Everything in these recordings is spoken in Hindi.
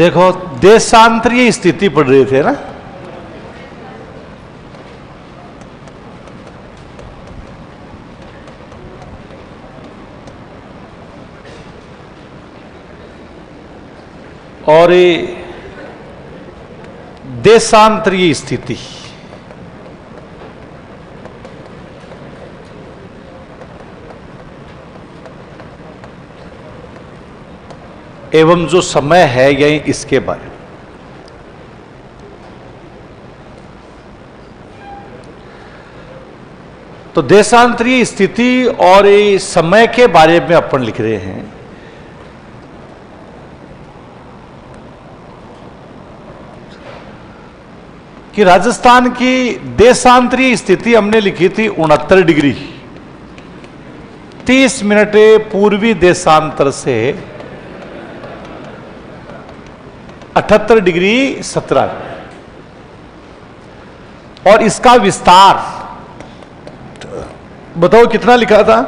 देखो देशांतरीय स्थिति पढ़ रहे थे ना, और देशांतरीय स्थिति एवं जो समय है यही इसके बारे में। तो देशांतरीय स्थिति और समय के बारे में अपन लिख रहे हैं कि राजस्थान की देशांतरीय स्थिति हमने लिखी थी 69 डिग्री 30 मिनट पूर्वी देशांतर से 78 डिग्री 17, और इसका विस्तार बताओ कितना लिखा था,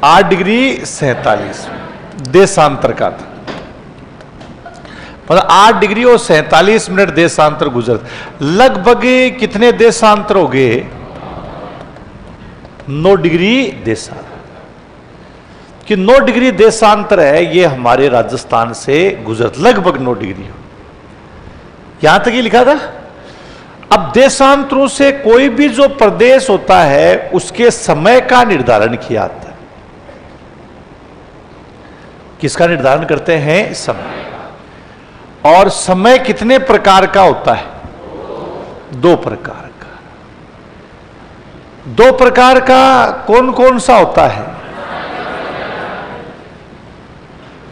8 डिग्री 47 देशांतर का था। मतलब 8 डिग्री और 47 मिनट देशांतर गुजर, लगभग कितने देशांतर हो गए, 9 डिग्री देशांतर। कि 9 डिग्री देशांतर है ये हमारे राजस्थान से गुजर, लगभग 9 डिग्री। यहां तक ही लिखा था। अब देशांतरों से कोई भी जो प्रदेश होता है उसके समय का निर्धारण किया जाता है। किसका निर्धारण करते हैं, समय। और समय कितने प्रकार का होता है, 2 प्रकार का। 2 प्रकार का कौन कौन सा होता है,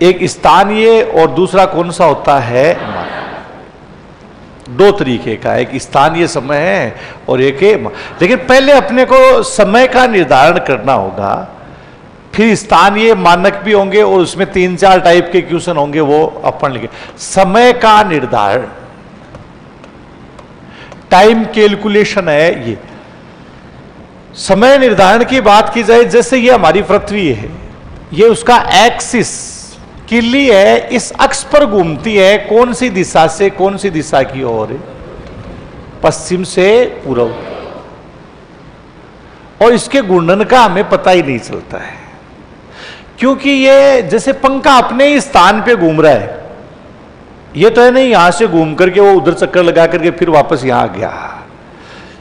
एक स्थानीय और दूसरा कौन सा होता है, 2 तरीके का, एक स्थानीय समय है और एक लेकिन पहले अपने को समय का निर्धारण करना होगा, फिर स्थानीय मानक भी होंगे और उसमें 3-4 टाइप के क्वेश्चन होंगे, वो अपन लिखे। समय का निर्धारण, टाइम कैलकुलेशन है ये। समय निर्धारण की बात की जाए, जैसे ये हमारी पृथ्वी है, ये उसका एक्सिस किल्ली है, इस अक्ष पर घूमती है, कौन सी दिशा से कौन सी दिशा की ओर, पश्चिम से पूर्व, और इसके घूर्णन का हमें पता ही नहीं चलता है, क्योंकि ये जैसे पंखा अपने ही स्थान पे घूम रहा है। ये तो है नहीं यहां से घूम करके वो उधर चक्कर लगा करके फिर वापस यहां आ गया,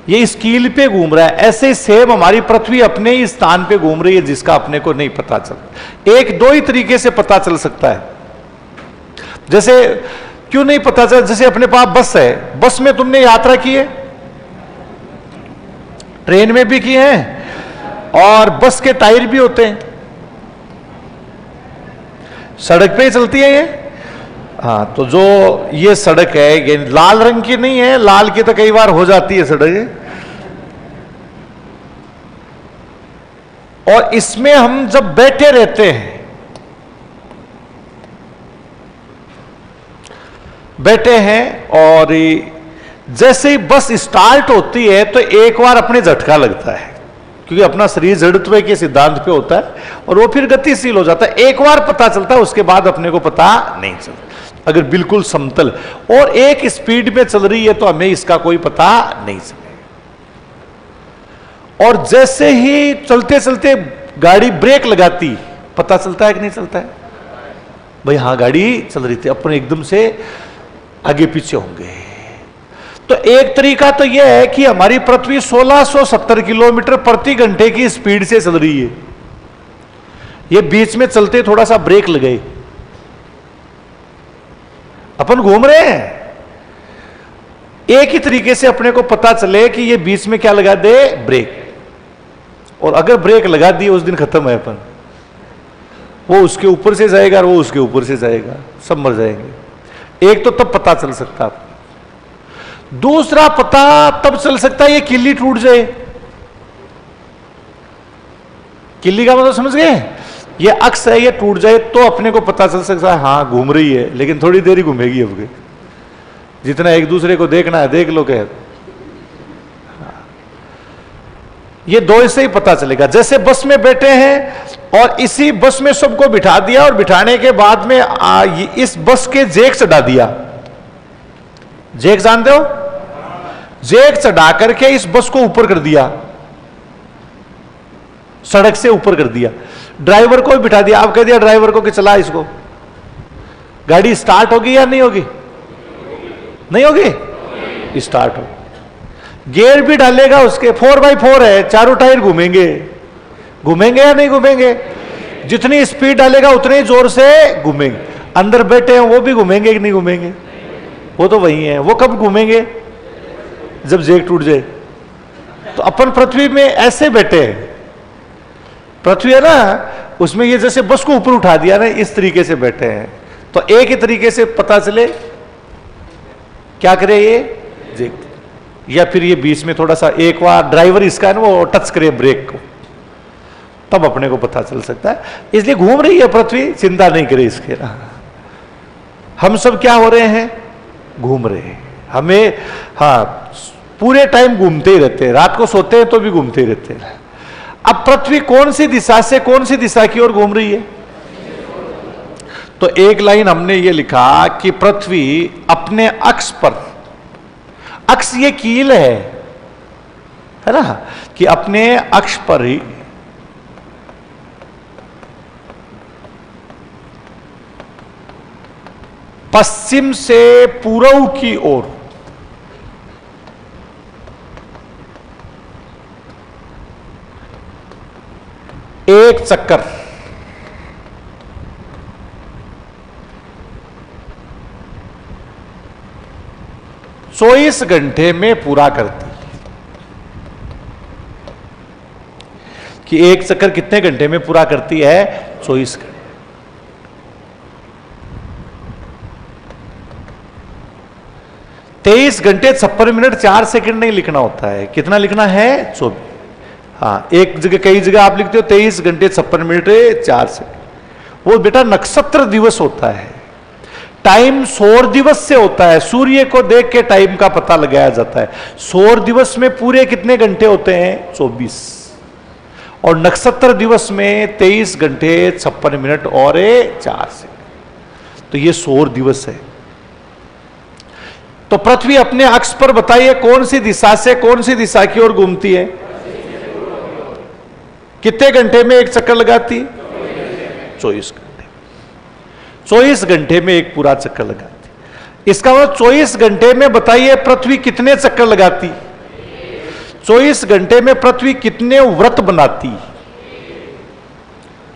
ये इस कील पे घूम रहा है। ऐसे सेम हमारी पृथ्वी अपने ही स्थान पे घूम रही है, जिसका अपने को नहीं पता चलता। 1-2 ही तरीके से पता चल सकता है। जैसे क्यों नहीं पता चल, जैसे अपने पास बस है, बस में तुमने यात्रा की है, ट्रेन में भी की है, और बस के टायर भी होते हैं, सड़क पे ही चलती है ये। हाँ, तो जो ये सड़क है ये लाल रंग की नहीं है, लाल की तो कई बार हो जाती है सड़क, और इसमें हम जब बैठे रहते हैं, और जैसे ही बस स्टार्ट होती है तो एक बार अपने झटका लगता है, क्योंकि अपना शरीर जड़त्व के सिद्धांत पे होता है, और वो फिर गतिशील हो जाता है। एक बार पता चलता है, उसके बाद अपने को पता नहीं चलता। अगर बिल्कुल समतल और एक स्पीड में चल रही है तो हमें इसका कोई पता नहीं चलेगा। और जैसे ही चलते चलते गाड़ी ब्रेक लगाती, पता चलता है कि नहीं चलता है, भाई हाँ गाड़ी चल रही थी, अपन एकदम से आगे पीछे होंगे। तो एक तरीका तो यह है कि हमारी पृथ्वी 1670 किलोमीटर प्रति घंटे की स्पीड से चल रही है, ये बीच में चलते थोड़ा सा ब्रेक लगाए, अपन घूम रहे हैं, एक ही तरीके से अपने को पता चले कि ये बीच में क्या लगा दे, ब्रेक। और अगर ब्रेक लगा दी उस दिन खत्म है अपन, वो उसके ऊपर से जाएगा और वो उसके ऊपर से जाएगा, सब मर जाएंगे। एक तो तब पता चल सकता है, दूसरा पता तब चल सकता है ये किल्ली टूट जाए। किल्ली का मतलब समझ गए, ये अक्ष है, ये टूट जाए तो अपने को पता चल सकता है हाँ घूम रही है, लेकिन थोड़ी देर ही घूमेगी। अब जितना एक दूसरे को देखना है देख लो, कह ये 2 से ही पता चलेगा। जैसे बस में बैठे हैं और इसी बस में सबको बिठा दिया और बिठाने के बाद में इस बस के जैक चढ़ा दिया। जैक जानते हो? जैक चढ़ा करके इस बस को ऊपर कर दिया, सड़क से ऊपर कर दिया। ड्राइवर को भी बिठा दिया। आप कह दिया ड्राइवर को कि चला इसको, गाड़ी स्टार्ट होगी या नहीं होगी? नहीं होगी, स्टार्ट हो। गियर भी डालेगा उसके, 4x4 है, चारों टायर घूमेंगे। घूमेंगे या नहीं घूमेंगे? जितनी स्पीड डालेगा उतने जोर से घूमेंगे। अंदर बैठे हैं वो भी घूमेंगे कि नहीं घूमेंगे? वो तो वही है। वो कब घूमेंगे? जब जैक टूट जाए। तो अपन पृथ्वी में ऐसे बैठे हैं, पृथ्वी है ना, उसमें ये जैसे बस को ऊपर उठा दिया ना, इस तरीके से बैठे हैं। तो एक ही तरीके से पता चले क्या करे ये जैक, या फिर ये बीच में थोड़ा सा एक बार ड्राइवर इसका है ना वो टच करे ब्रेक को, तब अपने को पता चल सकता है। इसलिए घूम रही है पृथ्वी, चिंता नहीं करे इसके ना। हम सब क्या हो रहे हैं? घूम रहे हैं। हमें पूरे टाइम घूमते ही रहते हैं, रात को सोते हैं तो भी घूमते ही रहते हैं। अब पृथ्वी कौन सी दिशा से कौन सी दिशा की ओर घूम रही है? तो एक लाइन हमने ये लिखा कि पृथ्वी अपने अक्ष पर, अक्ष ये कील है ना, कि अपने अक्ष पर ही पश्चिम से पूर्व की ओर एक चक्कर 24 घंटे में पूरा करती है। कि एक चक्कर कितने घंटे में पूरा करती है? 24 घंटे। 23 घंटे 56 मिनट 4 सेकंड नहीं लिखना होता है। कितना लिखना है? 24। हाँ, एक जगह कई जगह आप लिखते हो 23 घंटे 56 मिनट 4 सेकंड। वो बेटा नक्षत्र दिवस होता है, टाइम सौर दिवस से होता है। सूर्य को देख के टाइम का पता लगाया जाता है। सौर दिवस में पूरे कितने घंटे होते हैं? 24। और नक्षत्र दिवस में 23 घंटे 56 मिनट और 4 सेकंड। तो ये सौर दिवस है। तो पृथ्वी अपने अक्ष पर बताइए कौन सी दिशा से कौन सी दिशा की ओर घूमती है? कितने घंटे में एक चक्कर लगाती? 24 घंटे। 24 घंटे में एक पूरा चक्कर लगाती। इसका मतलब 24 घंटे में बताइए पृथ्वी कितने चक्कर लगाती? 24 घंटे में पृथ्वी कितने व्रत बनाती?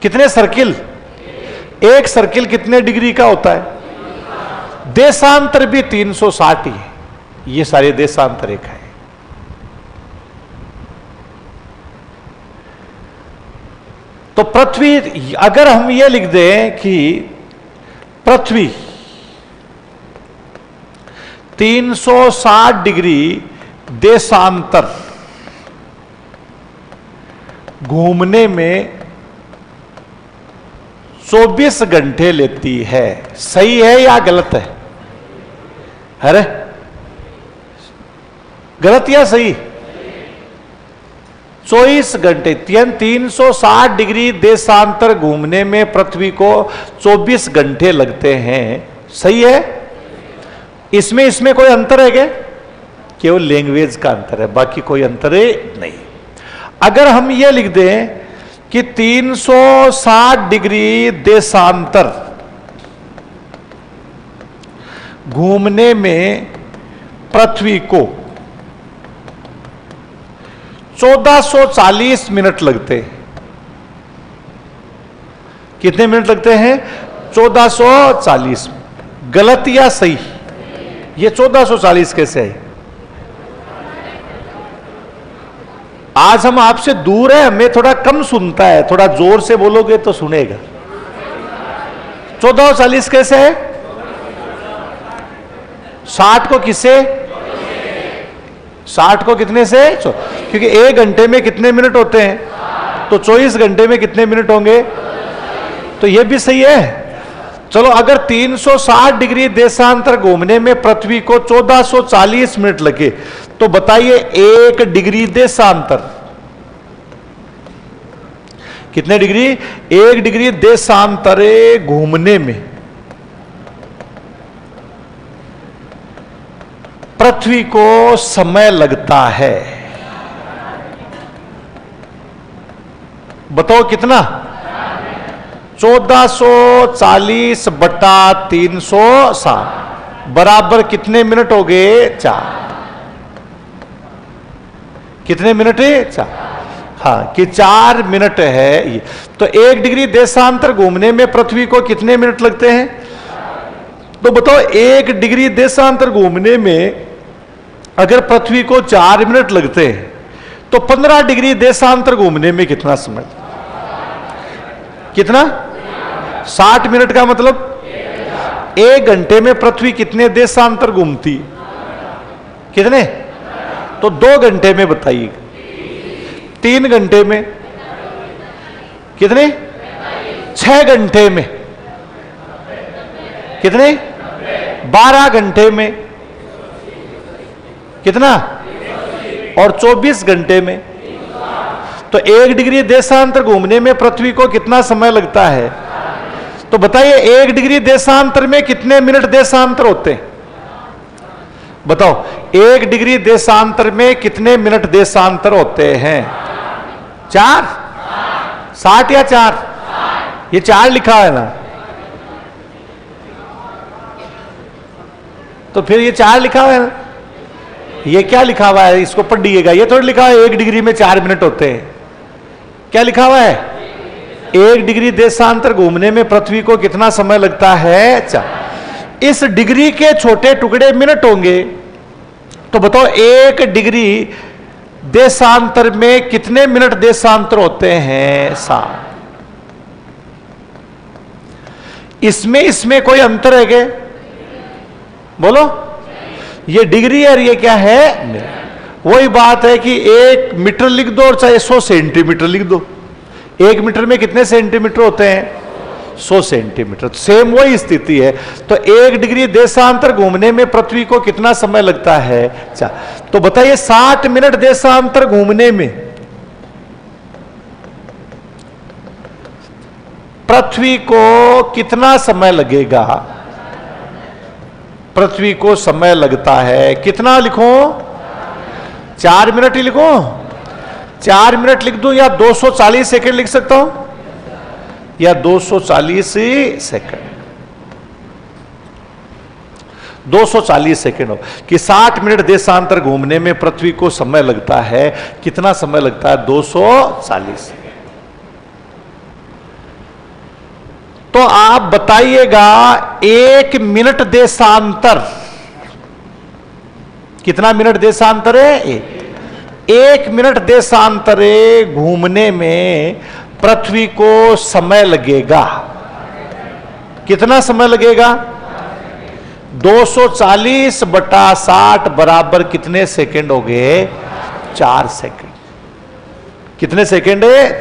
कितने सर्किल? एक सर्किल कितने डिग्री का होता है? देशांतर भी 360 ही है। ये सारे देशांतर रेखा है। तो पृथ्वी, अगर हम ये लिख दें कि पृथ्वी 360 डिग्री देशांतर घूमने में 24 घंटे लेती है, सही है या गलत है? अरे गलत या सही? 24 घंटे 360 डिग्री देशांतर घूमने में पृथ्वी को 24 घंटे लगते हैं, सही है? इसमें कोई अंतर है क्या? केवल लैंग्वेज का अंतर है, बाकी कोई अंतर नहीं। अगर हम ये लिख दें कि 360 डिग्री देशांतर घूमने में पृथ्वी को 1440 मिनट लगते हैं। कितने मिनट लगते हैं? 1440। गलत या सही? ये 1440 कैसे है? आज हम आपसे दूर है, हमें थोड़ा कम सुनता है, थोड़ा जोर से बोलोगे तो सुनेगा। 1440 कैसे है? 60 को किससे? 60 को कितने से? क्योंकि एक घंटे में कितने मिनट होते हैं? तो 24 घंटे में कितने मिनट होंगे? तो यह भी सही है। चलो, अगर 360 डिग्री देशांतर घूमने में पृथ्वी को 1440 मिनट लगे, तो बताइए 1 डिग्री देशांतर कितने डिग्री? 1 डिग्री देशांतरे घूमने में पृथ्वी को समय लगता है। बताओ कितना? 1440 बटा 360 बराबर कितने मिनट हो गए? 4। कितने मिनट है? 4। हाँ, कि 4 मिनट है ये। तो 1 डिग्री देशांतर घूमने में पृथ्वी को कितने मिनट लगते हैं? तो बताओ 1 डिग्री देशांतर घूमने में अगर पृथ्वी को 4 मिनट लगते हैं तो 15 डिग्री देशांतर घूमने में कितना समय? कितना? 60 मिनट का मतलब 1 घंटे में पृथ्वी कितने देशांतर घूमती? कितने? तो 2 घंटे में बताइए। 3 घंटे में? कितने? 6 घंटे में? कितने? 12 घंटे में? कितना? और 24 घंटे में? तो 1 डिग्री देशांतर घूमने में पृथ्वी को कितना समय लगता है? तो बताइए 1 डिग्री देशांतर में कितने मिनट देशांतर होते हैं? बताओ 1 डिग्री देशांतर में कितने मिनट देशांतर होते हैं? 4? 60 या 4? ये 4 लिखा है ना, तो फिर ये 4 लिखा हुआ है ना, ये क्या लिखा हुआ है? इसको पढ़िएगा। ये थोड़ा लिखा है 1 डिग्री में 4 मिनट होते हैं। क्या लिखा हुआ है? 1 डिग्री देशांतर घूमने में पृथ्वी को कितना समय लगता है? 4। इस डिग्री के छोटे टुकड़े मिनट होंगे, तो बताओ 1 डिग्री देशांतर में कितने मिनट देशांतर होते हैं? 7। इसमें कोई अंतर है क्या? बोलो। ये डिग्री है और ये क्या है? वही बात है कि 1 मीटर लिख दो और चाहे 100 सेंटीमीटर लिख दो। 1 मीटर में कितने सेंटीमीटर होते हैं? 100 सेंटीमीटर। सेम वही स्थिति है। तो 1 डिग्री देशांतर घूमने में पृथ्वी को कितना समय लगता है? 4। तो बताइए 60 मिनट देशांतर घूमने में पृथ्वी को कितना समय लगेगा? पृथ्वी को समय लगता है कितना? लिखो 4 मिनट ही लिखो। 4 मिनट लिख दूं या 240 सेकंड लिख सकता हूं? या 240 सेकंड? 240 सेकंड हो कि 60 मिनट देशांतर घूमने में पृथ्वी को समय लगता है। कितना समय लगता है? 240। तो आप बताइएगा 1 मिनट देशांतर कितना मिनट देशांतर है? 1 मिनट देशांतरे घूमने में पृथ्वी को समय लगेगा। कितना समय लगेगा? 240 बटा 60 बराबर कितने सेकंड हो गए? 4 सेकंड। कितने सेकंड है?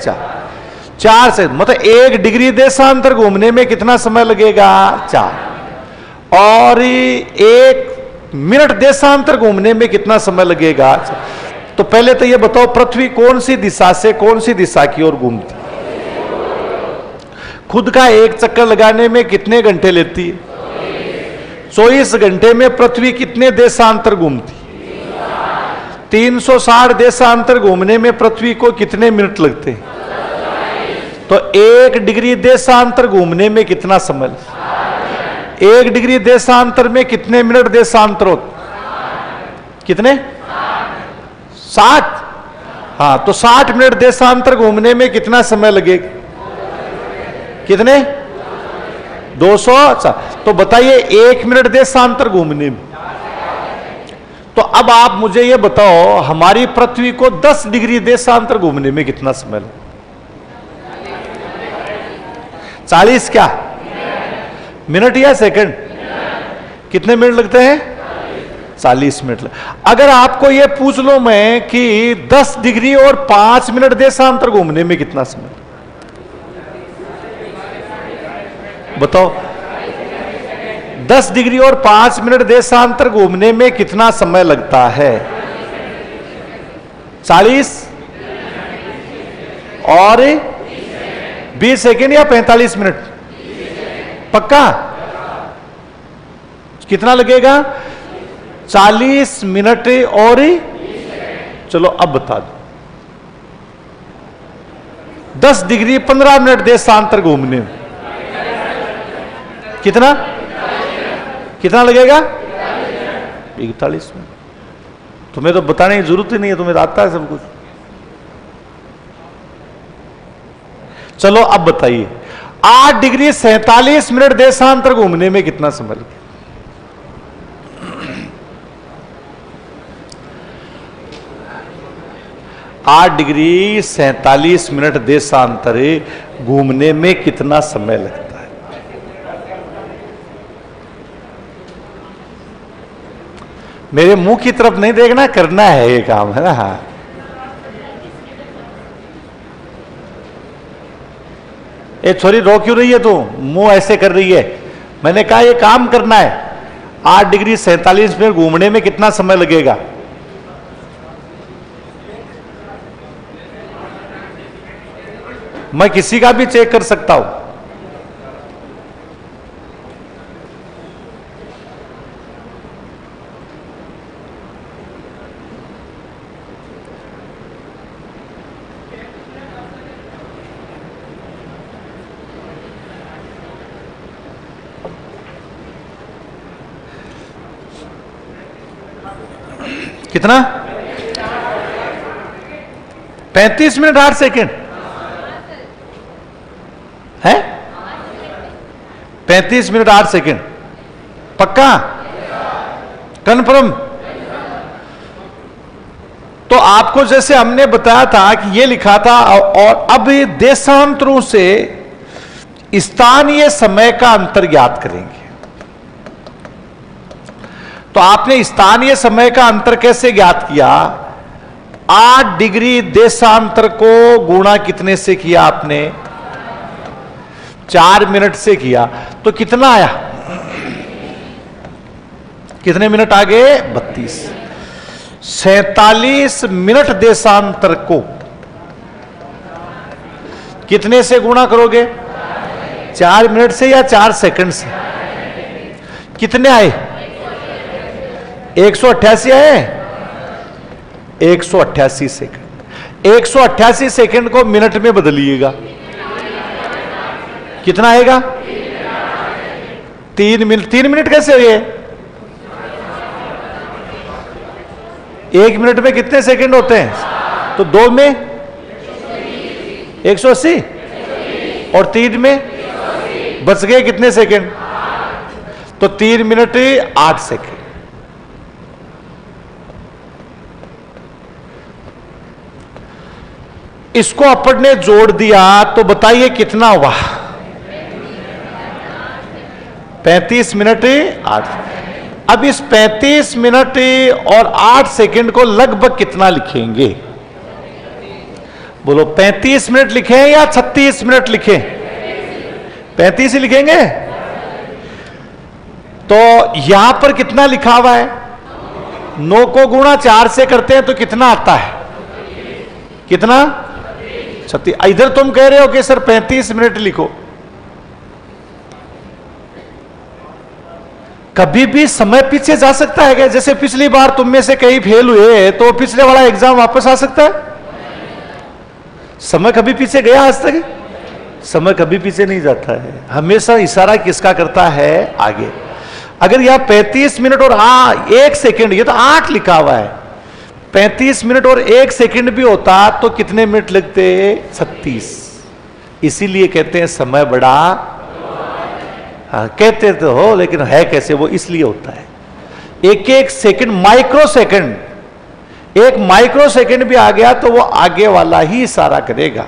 4 सेकंड। मतलब 1 डिग्री देशांतर घूमने में कितना समय लगेगा? 4। और 1 मिनट देशांतर घूमने में कितना समय लगेगा? तो पहले तो ये बताओ पृथ्वी कौन सी दिशा से कौन सी दिशा की ओर घूमती? खुद का एक चक्कर लगाने में कितने घंटे लेती है? 24 घंटे में पृथ्वी कितने देशांतर घूमती? 360 देशांतर घूमने में पृथ्वी को कितने मिनट लगते हैं? तो 1 डिग्री देशांतर घूमने में कितना समय? 1 डिग्री देशांतर में कितने मिनट देशांतर होते? कितने? 60। हाँ, तो 60 मिनट देशांतर घूमने में कितना समय लगेगा? कितने? 200। तो बताइए 1 मिनट देशांतर घूमने में। तो अब आप मुझे ये बताओ हमारी पृथ्वी को 10 डिग्री देशांतर घूमने में कितना समय लगेगा? 40 क्या मिनट या सेकंड? कितने मिनट लगते हैं? 40 मिनट। अगर आपको यह पूछ लो मैं कि 10 डिग्री और 5 मिनट देशांतर घूमने में कितना समय? बताओ 10 डिग्री और 5 मिनट देशांतर घूमने में कितना समय लगता है? 40 और 20 सेकेंड या 45 मिनट? पक्का? कितना लगेगा? 40 मिनट और चलो अब बता दो। 10 डिग्री 15 मिनट देशांतर घूमने में कितना कितना लगेगा? 41 मिनट। तुम्हें तो बताने की जरूरत ही नहीं है, तुम्हें तो आता है सब कुछ। चलो अब बताइए, 8 डिग्री 47 मिनट देशांतर घूमने में कितना समय लगेगा? 8 डिग्री 47 मिनट देशांतर घूमने में कितना समय लगता है? मेरे मुंह की तरफ नहीं देखना, करना है ये काम, है ना? हाँ, ये छोरी रो क्यों रही है? तू मुंह ऐसे कर रही है। मैंने कहा ये काम करना है। 8 डिग्री 47 मिनट घूमने में कितना समय लगेगा? मैं किसी का भी चेक कर सकता हूं। कितना? 35 मिनट 8 सेकेंड है? 35 मिनट 8 सेकेंड पक्का? कन्फर्म? तो आपको जैसे हमने बताया था कि ये लिखा था, और अब देशांतरों से स्थानीय समय का अंतर ज्ञात करेंगे। तो आपने स्थानीय समय का अंतर कैसे ज्ञात किया? 8 डिग्री देशांतर को गुणा कितने से किया आपने? 4 मिनट से किया। तो कितना आया? कितने मिनट आ गए? 32। 47 मिनट देशांतर को कितने से गुणा करोगे? 4 मिनट से या 4 सेकंड से? कितने आए? 188 आए? 188 सेकंड। 188 सेकंड को मिनट में बदलिएगा, कितना आएगा? 3 मिनट। 3 मिनट कैसे हुए? 1 मिनट में कितने सेकंड होते हैं? तो 2 में 180 और 3 में बच गए कितने सेकंड? तो 3 मिनट 8 सेकंड। इसको अपन ने जोड़ दिया तो बताइए कितना हुआ? 35 मिनट 8। अब इस 35 मिनट और 8 सेकंड को लगभग कितना लिखेंगे? बोलो, 35 मिनट लिखें या 36 मिनट लिखें? 35 ही लिखेंगे। तो यहां पर कितना लिखा हुआ है? 9 को गुणा 4 से करते हैं तो कितना आता है? कितना? 36। इधर तुम कह रहे हो कि सर 35 मिनट लिखो। कभी भी समय पीछे जा सकता है क्या? जैसे पिछली बार तुम में से कई फेल हुए तो पिछले वाला एग्जाम वापस आ सकता है? समय कभी पीछे गया आज तक? समय कभी पीछे नहीं जाता है, हमेशा इशारा किसका करता है? आगे। अगर यह 35 मिनट और 1 सेकंड, ये तो 8 लिखा हुआ है, 35 मिनट और 1 सेकंड भी होता तो कितने मिनट लगते? 36। इसीलिए कहते हैं समय बड़ा। हाँ, कहते तो हो, लेकिन है कैसे वो? इसलिए होता है। एक एक सेकंड, माइक्रो सेकंड, एक माइक्रो सेकंड भी आ गया तो वो आगे वाला ही इशारा करेगा।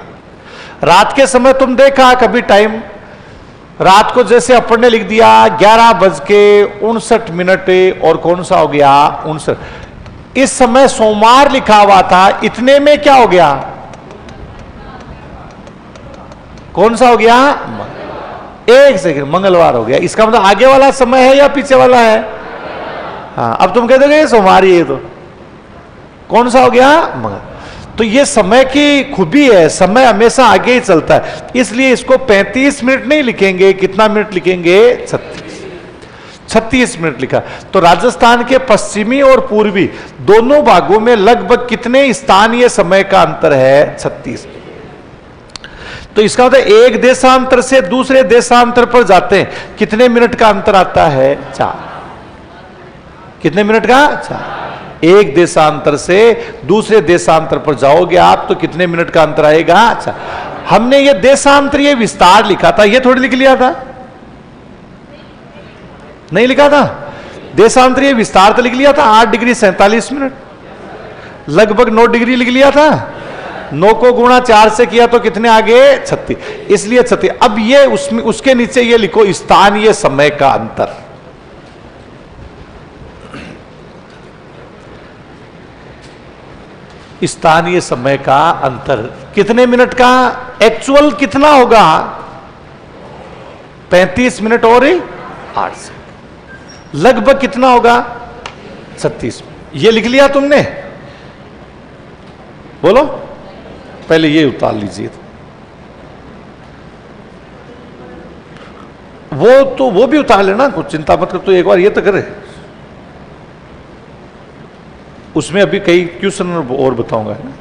रात के समय तुम देखा कभी टाइम? रात को जैसे अपन ने लिख दिया 11:59 और कौन सा हो गया? 59। इस समय सोमवार लिखा हुआ था, इतने में क्या हो गया? कौन सा हो गया? 1 सेकंड, मंगलवार हो गया। इसका मतलब आगे वाला समय है या पीछे वाला है? हाँ, अब तुम कह दोगे सोमवार, ये तो कौन सा हो गया? मंगल। तो ये समय की खूबी है, समय हमेशा आगे ही चलता है, इसलिए इसको 35 मिनट नहीं लिखेंगे, कितना मिनट लिखेंगे? 36 मिनट लिखा। तो राजस्थान के पश्चिमी और पूर्वी दोनों भागों में लगभग कितने स्थानीय समय का अंतर है? 36। तो इसका मतलब एक देशांतर से दूसरे देशांतर पर जाते हैं, कितने मिनट का अंतर आता है? 4। कितने मिनट का? 4। एक देशांतर से दूसरे देशांतर पर जाओगे आप तो कितने मिनट का अंतर आएगा? 4। हमने ये देशांतर, ये विस्तार लिखा था, ये थोड़ी लिख लिया था, नहीं लिखा था। देशांतरीय विस्तार तो लिख लिया था, 8 डिग्री 47 मिनट, लगभग 9 डिग्री लिख लिया था। 9 को गुणा 4 से किया तो कितने आगे? 36, इसलिए 36। अब ये उसमें उसके नीचे ये लिखो स्थानीय समय का अंतर। स्थानीय समय का अंतर कितने मिनट का? एक्चुअल कितना होगा? 35 मिनट और 8 से, लगभग कितना होगा? 36। ये लिख लिया तुमने? बोलो, पहले ये उतार लीजिए। वो भी उतार लेना, कुछ चिंता मत कर। तो एक बार ये तो करे, उसमें अभी कई क्वेश्चन और बताऊंगा, है ना।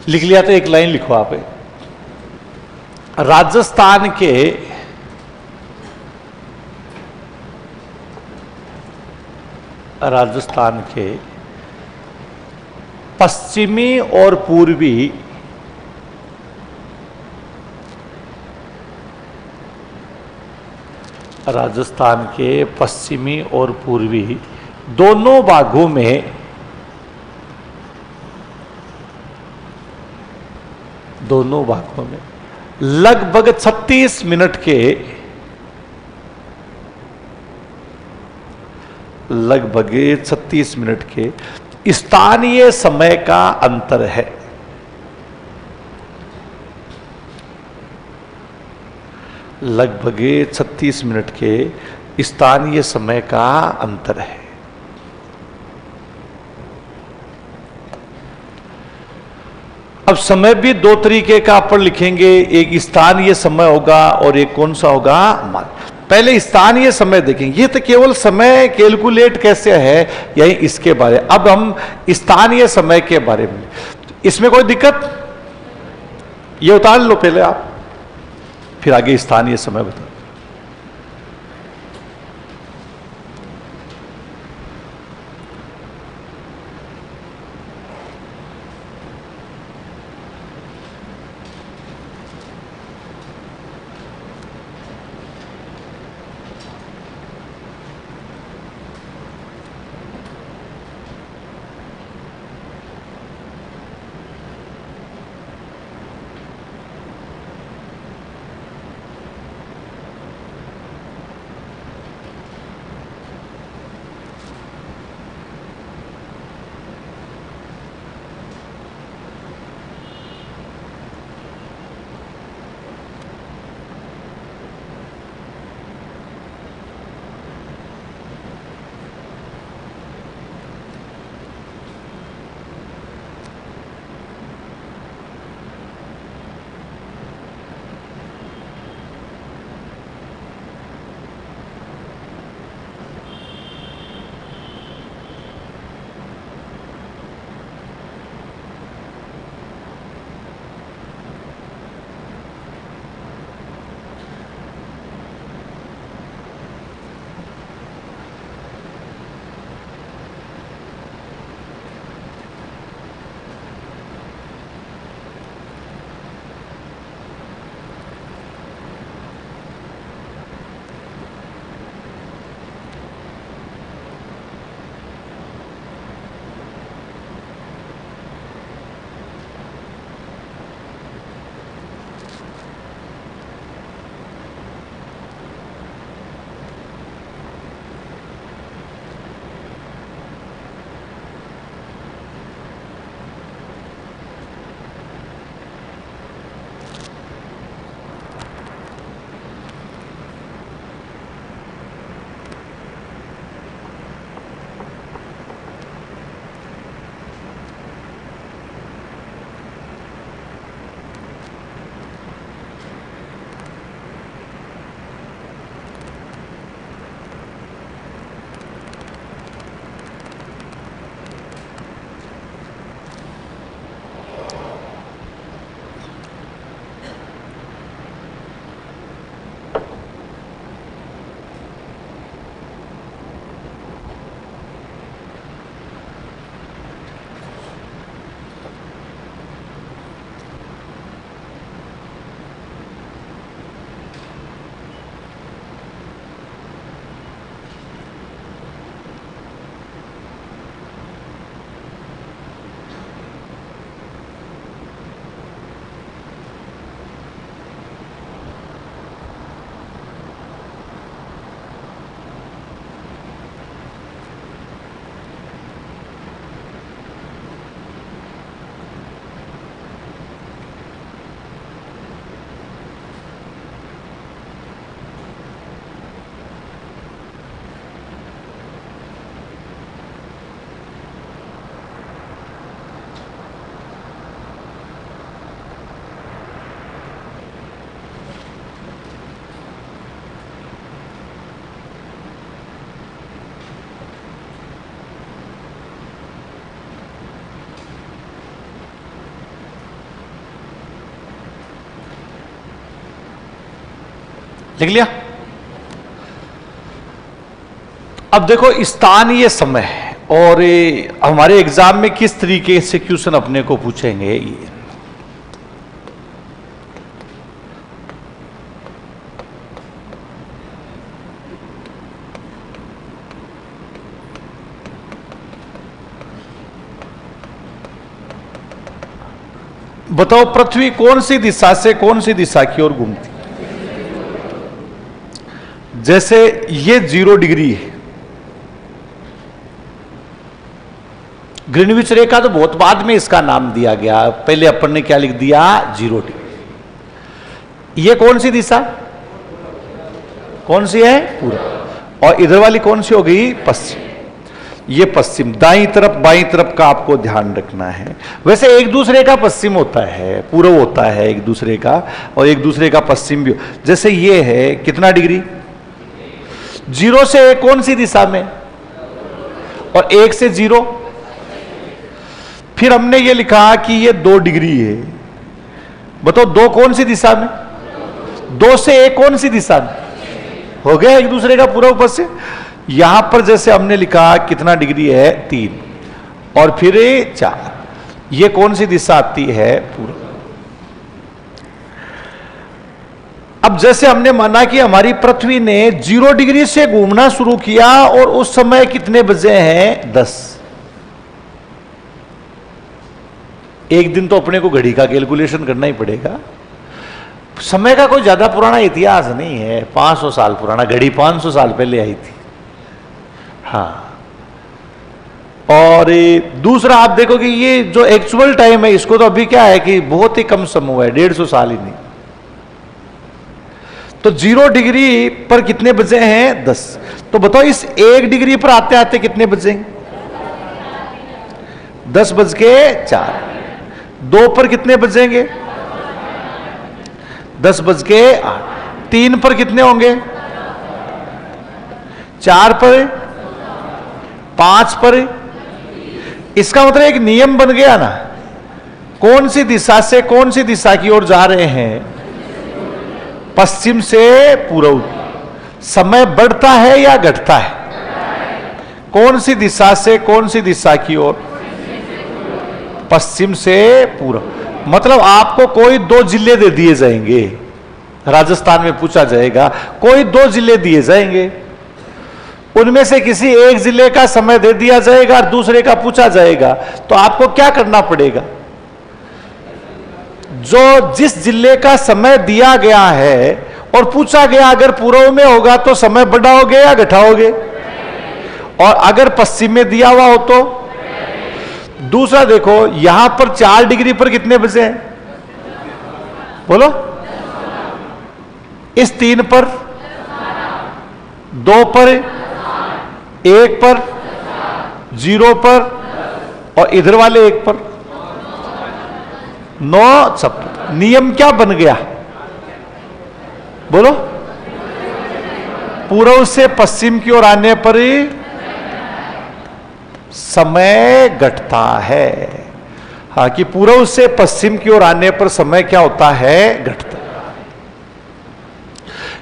लिख लिया तो एक लाइन लिखो आप। राजस्थान के पश्चिमी और पूर्वी राजस्थान के पश्चिमी और पूर्वी दोनों भागों में लगभग 36 मिनट के स्थानीय समय का अंतर है। लगभग 36 मिनट के स्थानीय समय का अंतर है। अब समय भी दो तरीके का अपन लिखेंगे, एक स्थानीय समय होगा और एक कौन सा होगा? पहले स्थानीय समय देखेंगे। ये तो केवल समय कैलकुलेट कैसे है यही इसके बारे। अब हम स्थानीय समय के बारे में, इसमें कोई दिक्कत? ये उतार लो पहले आप, फिर आगे स्थानीय समय बताओ। लिख लिया। अब देखो स्थान ये समय है, और हमारे एग्जाम में किस तरीके से क्वेश्चन अपने को पूछेंगे ये। बताओ पृथ्वी कौन सी दिशा से कौन सी दिशा की ओर घूमती? जैसे ये 0 डिग्री है, ग्रीनविच रेखा तो बहुत बाद में इसका नाम दिया गया, पहले अपन ने क्या लिख दिया? 0 डिग्री। ये कौन सी दिशा? कौन सी है? पूर्व। और इधर वाली कौन सी हो गई? पश्चिम। ये पश्चिम। दाईं तरफ बाईं तरफ का आपको ध्यान रखना है। वैसे एक दूसरे का पश्चिम होता है, पूर्व होता है एक दूसरे का, और एक दूसरे का पश्चिम भी। जैसे ये है कितना डिग्री? 0 से कौन सी दिशा में? और 1 से 0। फिर हमने ये लिखा कि ये 2 डिग्री है। बताओ 2 कौन सी दिशा में? 2 से 1 कौन सी दिशा में? हो गया एक दूसरे का पूर्व पश्चिम। यहां पर जैसे हमने लिखा कितना डिग्री है? 3, और फिर 4। ये कौन सी दिशा आती है? पूर्व। अब जैसे हमने माना कि हमारी पृथ्वी ने 0 डिग्री से घूमना शुरू किया, और उस समय कितने बजे हैं? 10। एक दिन तो अपने को घड़ी का कैलकुलेशन करना ही पड़ेगा। समय का कोई ज्यादा पुराना इतिहास नहीं है, 500 साल पुराना। घड़ी 500 साल पहले आई थी। हाँ। और दूसरा आप देखो कि ये जो एक्चुअल टाइम है, इसको तो अभी क्या है कि बहुत ही कम समय हुआ है, 150 साल ही नहीं। तो 0 डिग्री पर कितने बजे हैं? 10। तो बताओ इस 1 डिग्री पर आते आते कितने बजेंगे? 10:04। 2 पर कितने बजेंगे? 10:08। 3 पर कितने होंगे? 4 पर, 5 पर। इसका मतलब एक नियम बन गया ना, कौन सी दिशा से कौन सी दिशा की ओर जा रहे हैं? पश्चिम से पूर्व। समय बढ़ता है या घटता है? कौन सी दिशा से कौन सी दिशा की ओर? पश्चिम से पूर्व। मतलब आपको कोई 2 जिले दे दिए जाएंगे, राजस्थान में पूछा जाएगा, कोई 2 जिले दिए जाएंगे, उनमें से किसी एक जिले का समय दे दिया जाएगा और दूसरे का पूछा जाएगा। तो आपको क्या करना पड़ेगा? जो जिस जिले का समय दिया गया है और पूछा गया, अगर पूर्व में होगा तो समय बढ़ाओगे या घटाओगे? और अगर पश्चिम में दिया हुआ हो तो? दूसरा देखो, यहां पर 4 डिग्री पर कितने बजे हैं? बोलो। इस 3 पर, 2 पर, 1 पर, 0 पर, और इधर वाले 1 पर 9 सब। नियम क्या बन गया? बोलो। पूर्व से पश्चिम की ओर आने पर समय घटता है। हाँ, कि पूर्व से पश्चिम की ओर आने पर समय क्या होता है? घटता।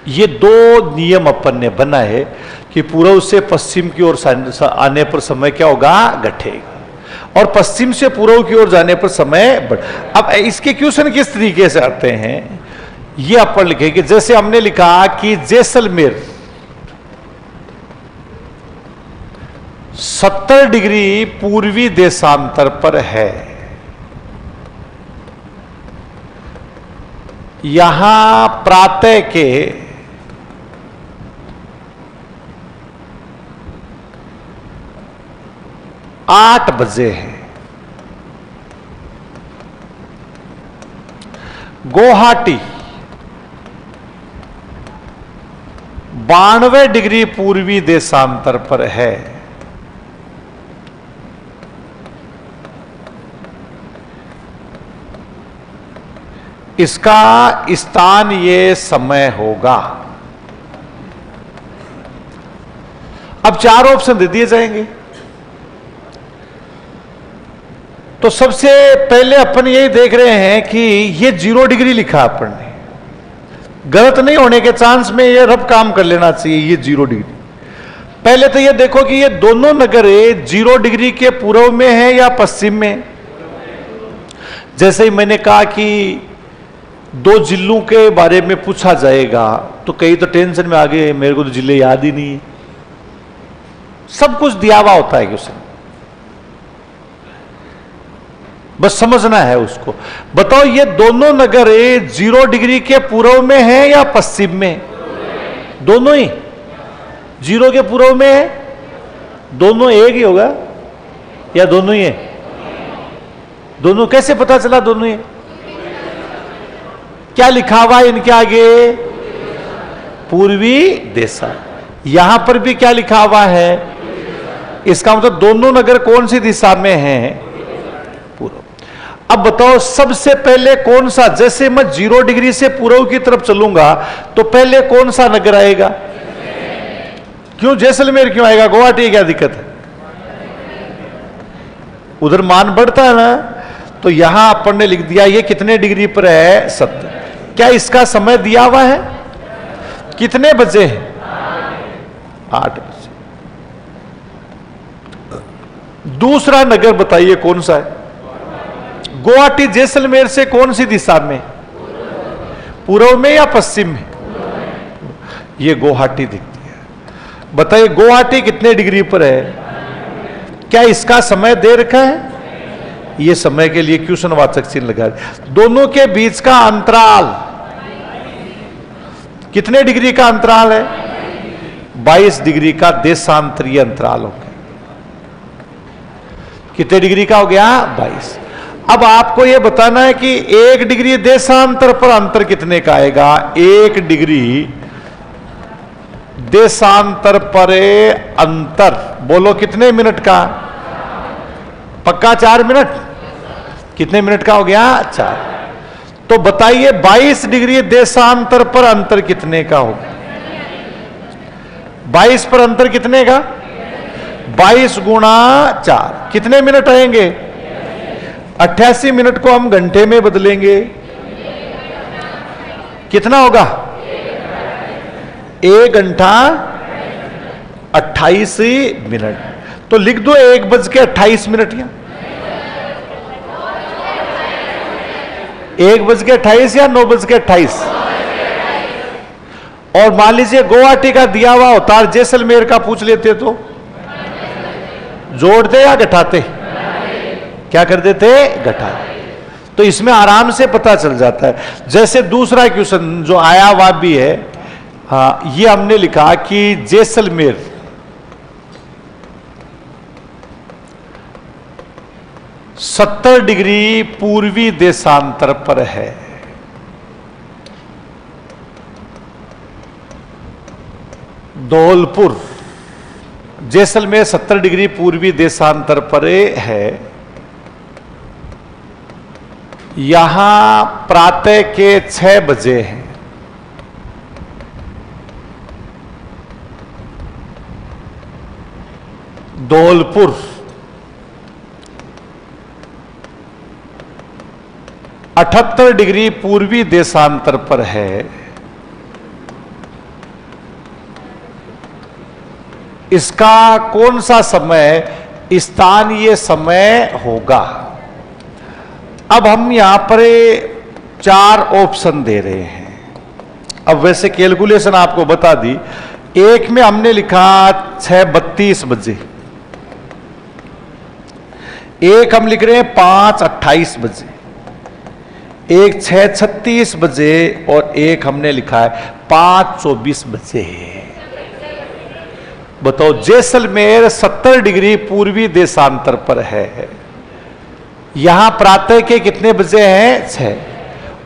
ये 2 नियम अपन ने बना है कि पूर्व से पश्चिम की ओर आने पर समय क्या होगा? घटेगा, और पश्चिम से पूर्व की ओर जाने पर समय बढ़। अब इसके क्वेश्चन किस तरीके से आते हैं ये अपन लिखेंगे। जैसे हमने लिखा कि जैसलमेर 70 डिग्री पूर्वी देशांतर पर है। यहां प्रातः के 8 बजे है। गुवाहाटी 92 डिग्री पूर्वी देशांतर पर है। इसका स्थान ये समय होगा। अब 4 ऑप्शन दे दिए जाएंगे। तो सबसे पहले अपन यही देख रहे हैं कि ये 0 डिग्री लिखा अपन ने, गलत नहीं होने के चांस में ये रफ काम कर लेना चाहिए। ये 0 डिग्री, पहले तो ये देखो कि ये दोनों नगर 0 डिग्री के पूर्व में है या पश्चिम में। जैसे ही मैंने कहा कि 2 जिलों के बारे में पूछा जाएगा तो कई तो टेंशन में आ गए, मेरे को तो जिले याद ही नहीं है। सब कुछ दिया हुआ होता है कि उसने, बस समझना है उसको। बताओ ये दोनों नगर 0 डिग्री के पूर्व में है या पश्चिम में? दोनों ही 0 के पूर्व में है। दोनों एक ही होगा या दोनों ही है? दोनों कैसे पता चला दोनों ही? क्या लिखा हुआ है इनके आगे? पूर्वी दिशा। यहां पर भी क्या लिखा हुआ है? इसका मतलब दोनों नगर कौन सी दिशा में हैं? पूर्व। अब बताओ सबसे पहले कौन सा, जैसे मैं 0 डिग्री से पूर्व की तरफ चलूंगा तो पहले कौन सा नगर आएगा? क्यों जैसलमेर क्यों आएगा? गुवाहाटी क्या दिक्कत है? उधर मान बढ़ता है ना। तो यहां अपन ने लिख दिया ये कितने डिग्री पर है? 70। क्या इसका समय दिया हुआ है? कितने बजे है? 8 बजे। दूसरा नगर बताइए कौन सा है? गुवाहाटी जैसलमेर से कौन सी दिशा में? पूर्व में या पश्चिम में? ये गुवाहाटी दिखती है। बताइए गुवाहाटी कितने डिग्री पर है? क्या इसका समय दे रखा है? ये समय के लिए क्वेश्चन वाचक चिन्ह लगा। दोनों के बीच का अंतराल कितने डिग्री का अंतराल है? 22 डिग्री का देशांतरीय अंतराल हो गया। कितने डिग्री का हो गया? 22। अब आपको यह बताना है कि 1 डिग्री देशांतर पर अंतर कितने का आएगा? 1 डिग्री देशांतर पर अंतर बोलो कितने मिनट का? पक्का 4 मिनट? कितने मिनट का हो गया? 4। तो बताइए 22 डिग्री देशांतर पर अंतर कितने का होगा? 22 पर अंतर कितने का? 22 गुणा 4 कितने मिनट आएंगे? 88 मिनट को हम घंटे में बदलेंगे, कितना होगा? 1 घंटा 28 मिनट। तो लिख दो 1:28 या 1:28 या 9:28। और मान लीजिए गुवाहाटी का दिया हुआ होता और जैसलमेर का पूछ लेते तो जोड़ते या घटाते? क्या कर देते? घटाते। तो इसमें आराम से पता चल जाता है। जैसे दूसरा क्वेश्चन जो आया हुआ भी है, ये हमने लिखा कि जैसलमेर सत्तर डिग्री पूर्वी देशांतर पर है। धौलपुर जैसलमेर 70 डिग्री पूर्वी देशांतर पर है। यहां प्रातः के 6 बजे हैं। धौलपुर 78 डिग्री पूर्वी देशांतर पर है। इसका कौन सा समय स्थानीय समय होगा? अब हम यहां पर 4 ऑप्शन दे रहे हैं। अब वैसे कैलकुलेशन आपको बता दी। एक में हमने लिखा 6:32 बजे, एक हम लिख रहे हैं 5:28 बजे, एक 6:36 बजे और एक हमने लिखा है 5:24 बजे। बताओ जैसलमेर 70 डिग्री पूर्वी देशांतर पर है। यहां प्रातः के कितने बजे हैं? 6।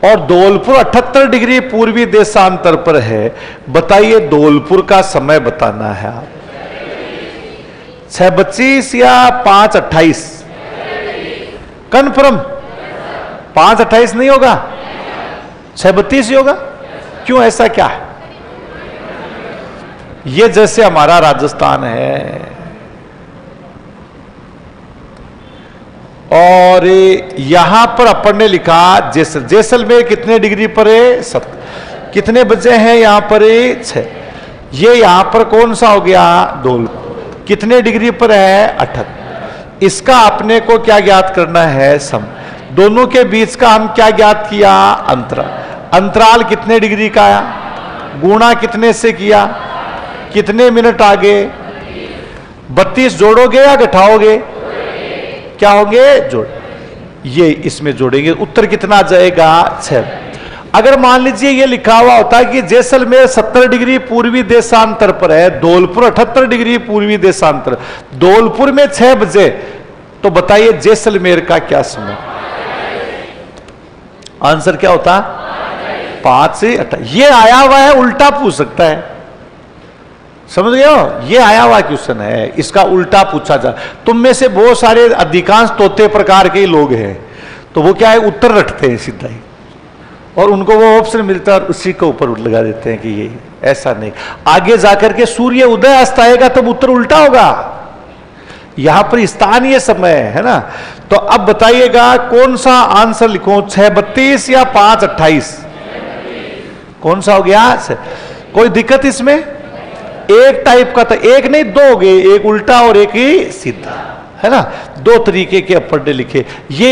और धौलपुर 78 डिग्री पूर्वी देशांतर पर है। बताइए धौलपुर का समय बताना है आप। 6:25 या 5:28? कन्फर्म 5:28 नहीं होगा, 6:32 ही होगा। क्यों, ऐसा क्या है? ये जैसे हमारा राजस्थान है और यहां पर अपन ने लिखा जैसलमेर कितने डिग्री पर है? 70। कितने बजे हैं यहां पर? 6। ये यहां पर कौन सा हो गया? दोल। कितने डिग्री पर है? 78। इसका अपने को क्या ज्ञात करना है? सम। दोनों के बीच का हम क्या ज्ञात किया? अंतराल। अंतराल कितने डिग्री का आया? गुणा कितने से किया? कितने मिनट आगे? 32 जोड़ोगे या घटाओगे? क्या होंगे? जोड़। ये इसमें जोड़ेंगे, उत्तर कितना आ जाएगा? 6। अगर मान लीजिए ये लिखा हुआ होता है कि जैसलमेर 70 डिग्री पूर्वी देशांतर पर है, धौलपुर 78 डिग्री पूर्वी देशांतर, धौलपुर में 6 बजे, तो बताइए जैसलमेर का क्या समय? आंसर क्या होता? 5 से 8। ये आया हुआ है, उल्टा पूछ सकता है, समझ गए हो? ये आया हुआ क्वेश्चन है, इसका उल्टा पूछा जा। तुम में से बहुत सारे अधिकांश तोते प्रकार के लोग हैं, तो वो क्या है, उत्तर रटते हैं सीधा ही, और उनको वो ऑप्शन मिलता है और उसी के ऊपर लगा देते हैं कि ये ऐसा नहीं। आगे जाकर के सूर्य उदय अस्त आएगा तब उत्तर उल्टा होगा। यहां पर स्थानीय समय है ना। तो अब बताइएगा कौन सा आंसर लिखूं, 6:32 या 5:28? कौन सा हो गया? कोई दिक्कत इसमें? एक टाइप का था, एक नहीं दो हो गए, एक उल्टा और एक ही सीधा, है ना। दो तरीके के अपन ने लिखे। ये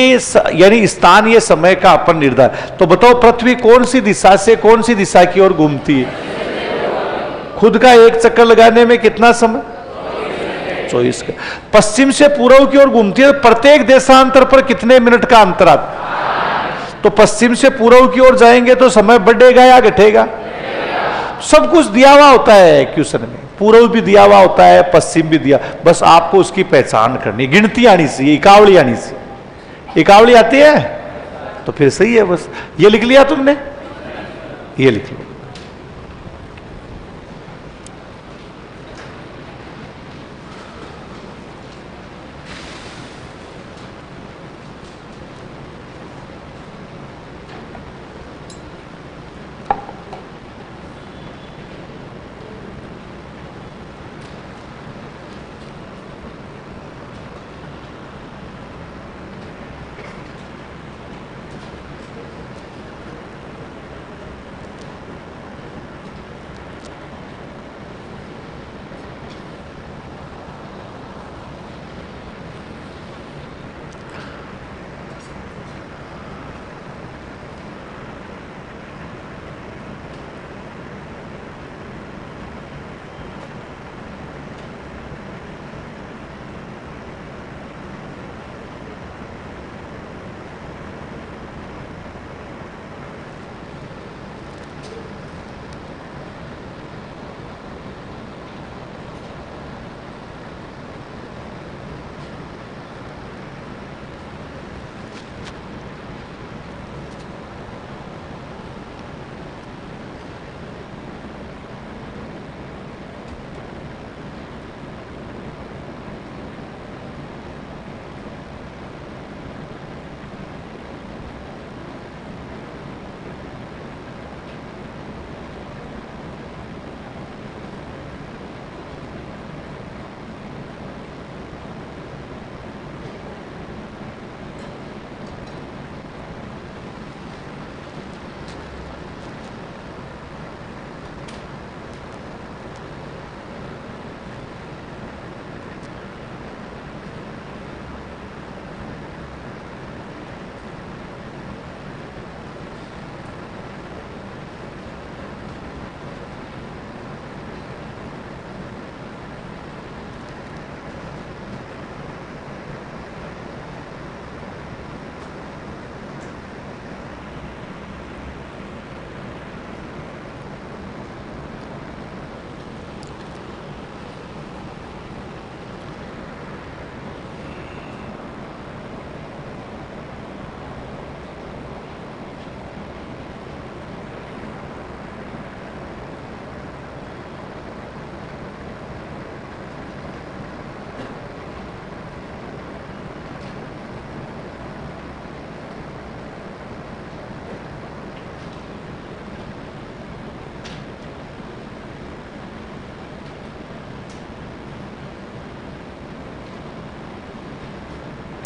यानी स्थानीय समय का अपन निर्धारण। तो बताओ पृथ्वी कौन सी दिशा से कौन सी दिशा की ओर घूमती है? खुद का एक चक्कर लगाने में कितना समय? 24 का। पश्चिम से पूर्व की ओर घूमती है, प्रत्येक देशांतर पर कितने मिनट का अंतर आता? तो पश्चिम से पूर्व की ओर जाएंगे तो समय बढ़ेगा या घटेगा? सब कुछ दिया हुआ होता है क्वेश्चन में, पूर्व भी दिया हुआ होता है, पश्चिम भी दिया, बस आपको उसकी पहचान करनी, गिनती आनी चाहिए, इकावली आनी चाहिए। इकावली आती है तो फिर सही है। बस ये लिख लिया तुमने, ये लिख लो।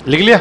लिख लिया?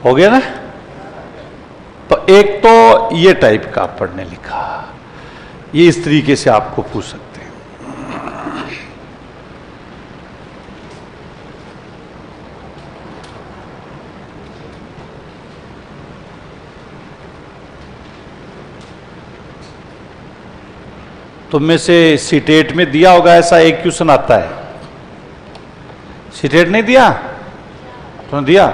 हो गया ना। तो एक तो ये टाइप का पढ़ने लिखा, ये इस तरीके से आपको पूछ सकते हैं। तुम में से सीटेट में दिया होगा ऐसा एक क्वेश्चन आता है, सीटेट नहीं दिया? तुमने दिया?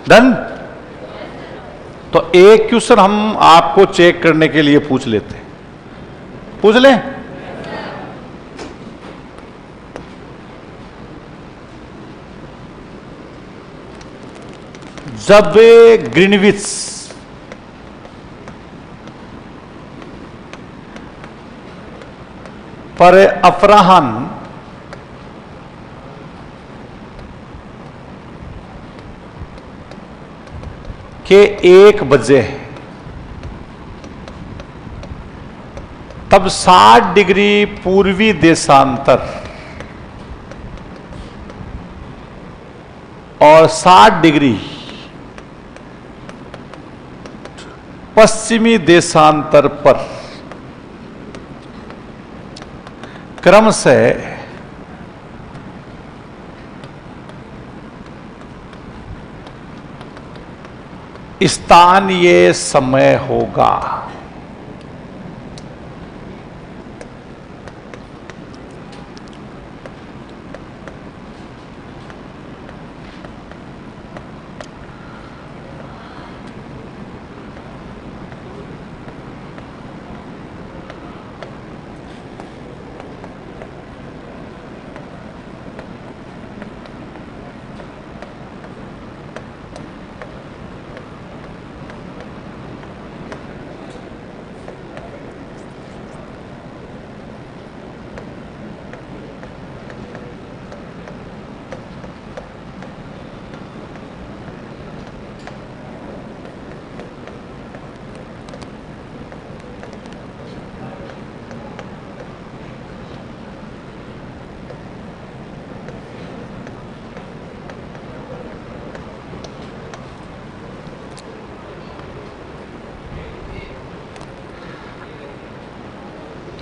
डन। तो एक क्वेश्चन हम आपको चेक करने के लिए पूछ लेते हैं, पूछ लें? जब ग्रीनविच पर अपराह्न के 1 बजे तब 60 डिग्री पूर्वी देशांतर और 60 डिग्री पश्चिमी देशांतर पर क्रमशः स्थानीय समय होगा।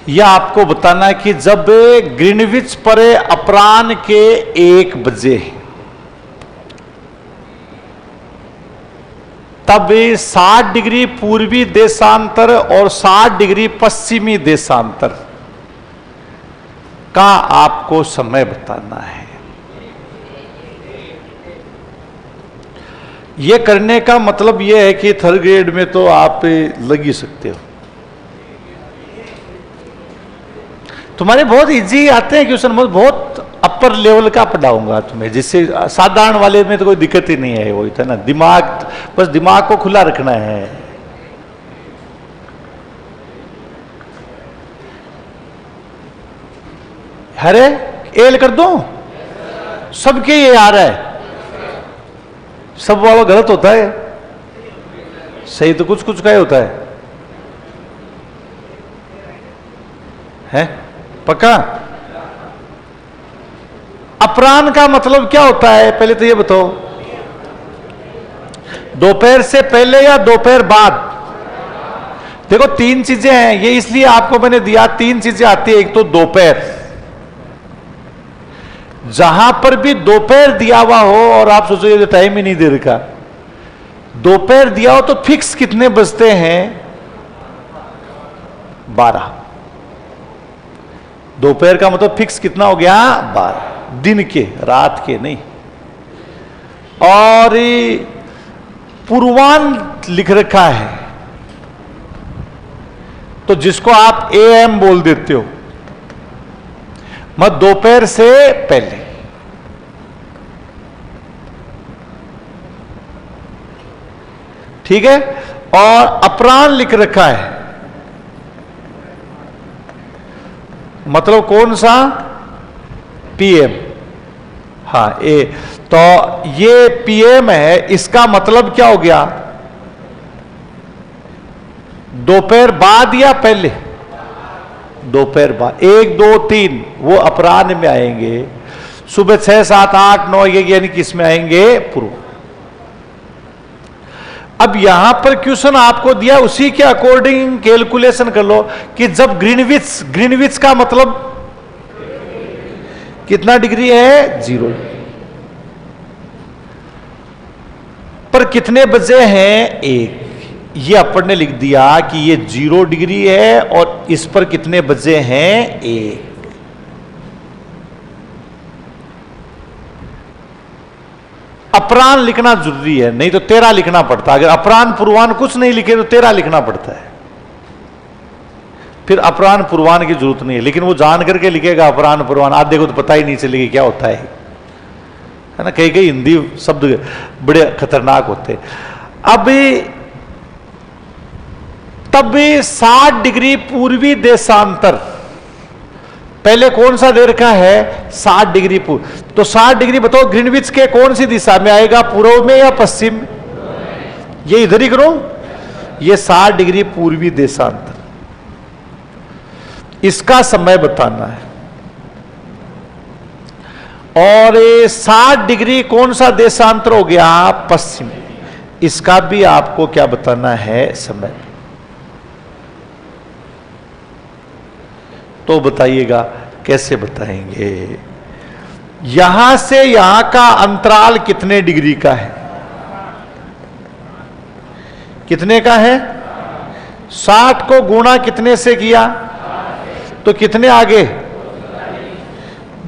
यह आपको बताना है कि जब ग्रीनविच पर अपराह्न के 1 बजे तब 60 डिग्री पूर्वी देशांतर और 60 डिग्री पश्चिमी देशांतर का आपको समय बताना है। यह करने का मतलब यह है कि थर्ड ग्रेड में तो आप लग ही सकते हो। तुम्हारे बहुत इजी आते हैं क्वेश्चन, बहुत अपर लेवल का पढ़ाऊंगा तुम्हें, जिससे साधारण वाले में तो कोई दिक्कत ही नहीं है। वो था ना, दिमाग, बस दिमाग को खुला रखना है। अरे एल कर दो, सबके ये आ रहा है, सब वाला गलत होता है, सही तो कुछ कुछ का ही होता है पक्का। अपराह्न का मतलब क्या होता है, पहले तो ये बताओ, दोपहर से पहले या दोपहर बाद? देखो तीन चीजें हैं, ये इसलिए आपको मैंने दिया, तीन चीजें आती है। एक तो दोपहर, जहां पर भी दोपहर दिया हुआ हो और आप सोचो ये टाइम ही नहीं दे रखा, दोपहर दिया हो तो फिक्स कितने बजते हैं? 12। दोपहर का मतलब फिक्स कितना हो गया? 12, दिन के, रात के नहीं। और पूर्वाह्न लिख रखा है, तो जिसको आप AM बोल देते हो, मत दोपहर से पहले। ठीक है। और अपराह्न लिख रखा है, मतलब कौन सा? PM। हाँ तो ये PM है, इसका मतलब क्या हो गया? दोपहर बाद या पहले? दोपहर बाद। 1, 2, 3 वो अपराह्न में आएंगे, सुबह 6, 7, 8, 9 ये यानी किस में आएंगे? पूर्व। अब यहां पर क्वेश्चन आपको दिया, उसी के अकॉर्डिंग कैलकुलेशन कर लो कि जब ग्रीनविच का मतलब कितना डिग्री है? 0। पर कितने बजे हैं? 1। ये अपन ने लिख दिया कि ये 0 डिग्री है और इस पर कितने बजे हैं? 1। अपराह्न लिखना जरूरी है, नहीं तो 13 लिखना पड़ता है। अगर अपराह्न पूर्वाह्न कुछ नहीं लिखे तो 13 लिखना पड़ता है, फिर अपराह्न पूर्वाह्न की जरूरत नहीं है। लेकिन वो जान करके लिखेगा अपराह्न पूर्वाह्न, आधे को तो पता ही नहीं चलेगी क्या होता है ना। कई कई हिंदी शब्द बड़े खतरनाक होते। अब तब 60 डिग्री पूर्वी देशांतर, पहले कौन सा दे रखा है? 60 डिग्री पूर्व। तो 60 डिग्री बताओ ग्रीनविच के कौन सी दिशा में आएगा? पूर्व में या पश्चिम? ये इधर ही करो, ये 60 डिग्री पूर्वी देशांतर, इसका समय बताना है। और 60 डिग्री कौन सा देशांतर हो गया? पश्चिम, इसका भी आपको क्या बताना है? समय। तो बताइएगा कैसे बताएंगे? यहां से यहां का अंतराल कितने डिग्री का है? कितने का है? 60 को गुणा कितने से किया तो कितने आगे?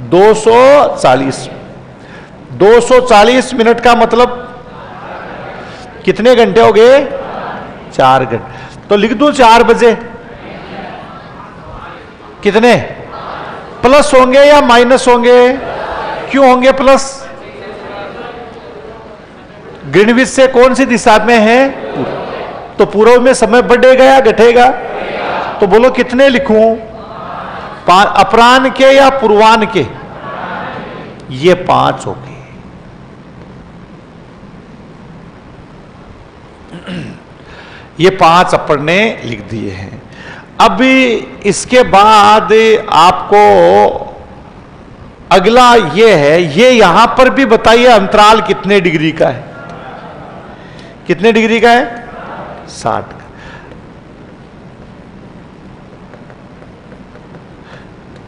240। 240 मिनट का मतलब कितने घंटे हो गए? 4 घंटे। तो लिख दो 4 बजे। कितने प्लस होंगे या माइनस होंगे? क्यों होंगे प्लस? ग्रीनविच से कौन सी दिशा में है? तो पूर्व में समय बढ़ेगा या घटेगा? तो बोलो कितने लिखूं? अपराह्न के या पूर्वाह्न के? ये 5 हो गए। ये 5 अपन ने लिख दिए हैं। अब इसके बाद आपको अगला ये है, ये यहां पर भी बताइए अंतराल कितने डिग्री का है? कितने डिग्री का है? 60 का।